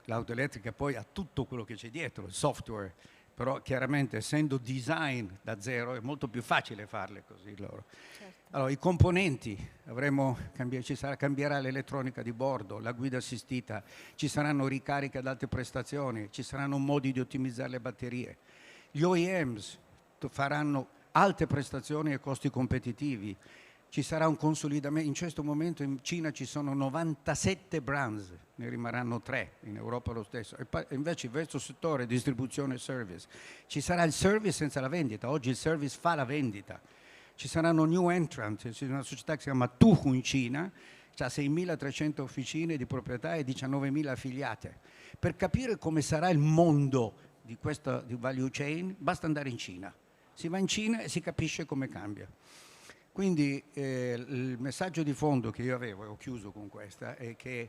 l'auto elettrica poi ha tutto quello che c'è dietro, il software, però chiaramente essendo design da zero è molto più facile farle così loro. Certo. Allora, i componenti, cambierà l'elettronica di bordo, la guida assistita, ci saranno ricariche ad alte prestazioni, ci saranno modi di ottimizzare le batterie. Gli OEMs faranno alte prestazioni e costi competitivi. Ci sarà un consolidamento. In questo momento in Cina ci sono 97 brands, ne rimarranno 3, in Europa lo stesso. E invece verso il settore distribuzione e service ci sarà il service senza la vendita. Oggi il service fa la vendita. Ci saranno new entrant, c'è una società che si chiama Tuhu in Cina, ha 6.300 officine di proprietà e 19.000 affiliate. Per capire come sarà il mondo di questa value chain basta andare in Cina. Si va in Cina e si capisce come cambia. Quindi il messaggio di fondo che io avevo, e ho chiuso con questa, è che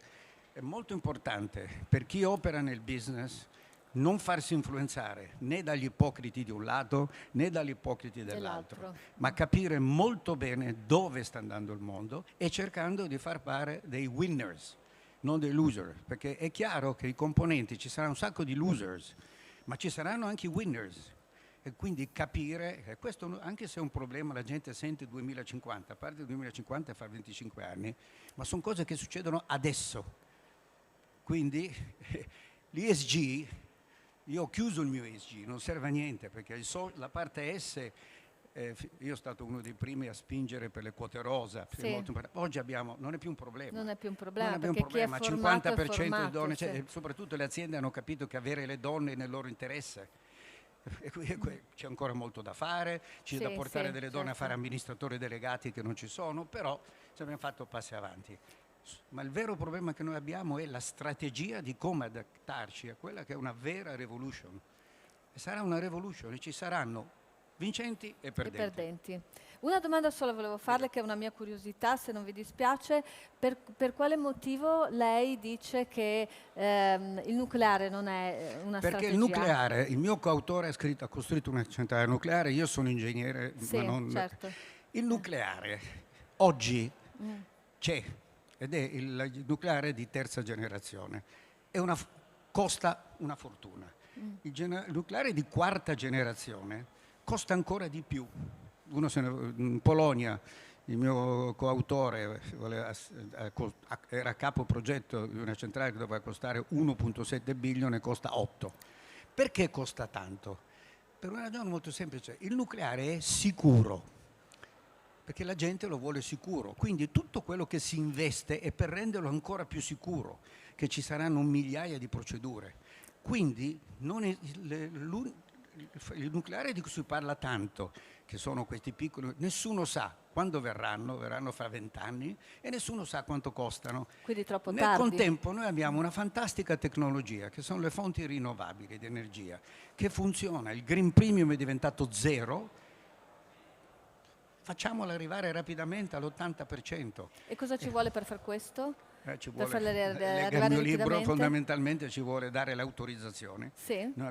è molto importante per chi opera nel business non farsi influenzare né dagli ipocriti di un lato né dagli ipocriti dell'altro, ma capire molto bene dove sta andando il mondo e cercando di far parte dei winners, non dei loser, perché è chiaro che i componenti, ci sarà un sacco di losers, ma ci saranno anche i winners. E quindi capire, questo anche se è un problema, la gente sente 2050, a parte il 2050 fa 25 anni, ma sono cose che succedono adesso. Quindi l'ESG, io ho chiuso il mio ESG, non serve a niente, perché la parte S, io sono stato uno dei primi a spingere per le quote rosa, Sì. oggi non è più un problema. Non è più un problema, Non è più un perché problema, chi è formato 50% di donne, sì. cioè, soprattutto le aziende hanno capito che avere le donne è nel loro interesse. E qui c'è ancora molto da fare, c'è da portare delle donne a fare amministratori delegati che non ci sono, però ci abbiamo fatto passi avanti. Ma il vero problema che noi abbiamo è la strategia di come adattarci a quella che è una vera revolution. E sarà una revolution e ci saranno vincenti e perdenti. Una domanda sola volevo farle, che è una mia curiosità, se non vi dispiace. Per quale motivo lei dice che il nucleare non è una strategia? Perché il nucleare, il mio coautore ha costruito una centrale nucleare, io sono ingegnere, ma non... Certo. Il nucleare oggi c'è, ed è il nucleare di terza generazione. Costa una fortuna. Il nucleare di quarta generazione costa ancora di più. In Polonia il mio coautore era capo progetto di una centrale che doveva costare 1,7 billion e costa 8. Perché costa tanto? Per una ragione molto semplice: il nucleare è sicuro, perché la gente lo vuole sicuro, quindi tutto quello che si investe è per renderlo ancora più sicuro, che ci saranno migliaia di procedure. Quindi il nucleare di cui si parla tanto, che sono questi piccoli, nessuno sa quando verranno fra 20 anni e nessuno sa quanto costano. Quindi troppo Nel tardi. contempo noi abbiamo una fantastica tecnologia che sono le fonti rinnovabili di energia, che funziona, il green premium è diventato 0, facciamola arrivare rapidamente all'80%. E cosa ci vuole per far questo? Ci Per vuole, farle legga arrivare il mio libro, rapidamente? fondamentalmente ci vuole dare l'autorizzazione. Sì. Noi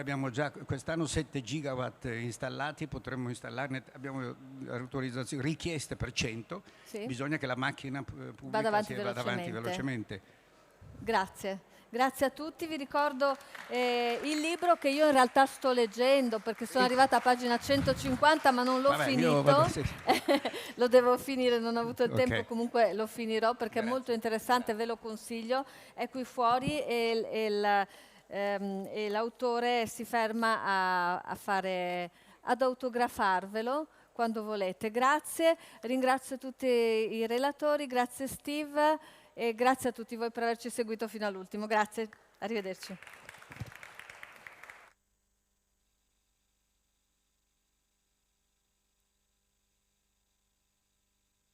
abbiamo già quest'anno 7 gigawatt installati, potremmo installarne, abbiamo autorizzazioni richieste per 100, Sì. Bisogna che la macchina pubblica Vada avanti vada avanti velocemente. Grazie. Grazie a tutti, vi ricordo il libro che io in realtà sto leggendo, perché sono arrivata a pagina 150 ma non l'ho finito, lo devo finire, non ho avuto il tempo, comunque lo finirò perché è molto interessante, ve lo consiglio, è qui fuori e l'autore si ferma ad autografarvelo quando volete. Grazie, ringrazio tutti i relatori, grazie Steve e grazie a tutti voi per averci seguito fino all'ultimo. Grazie, arrivederci.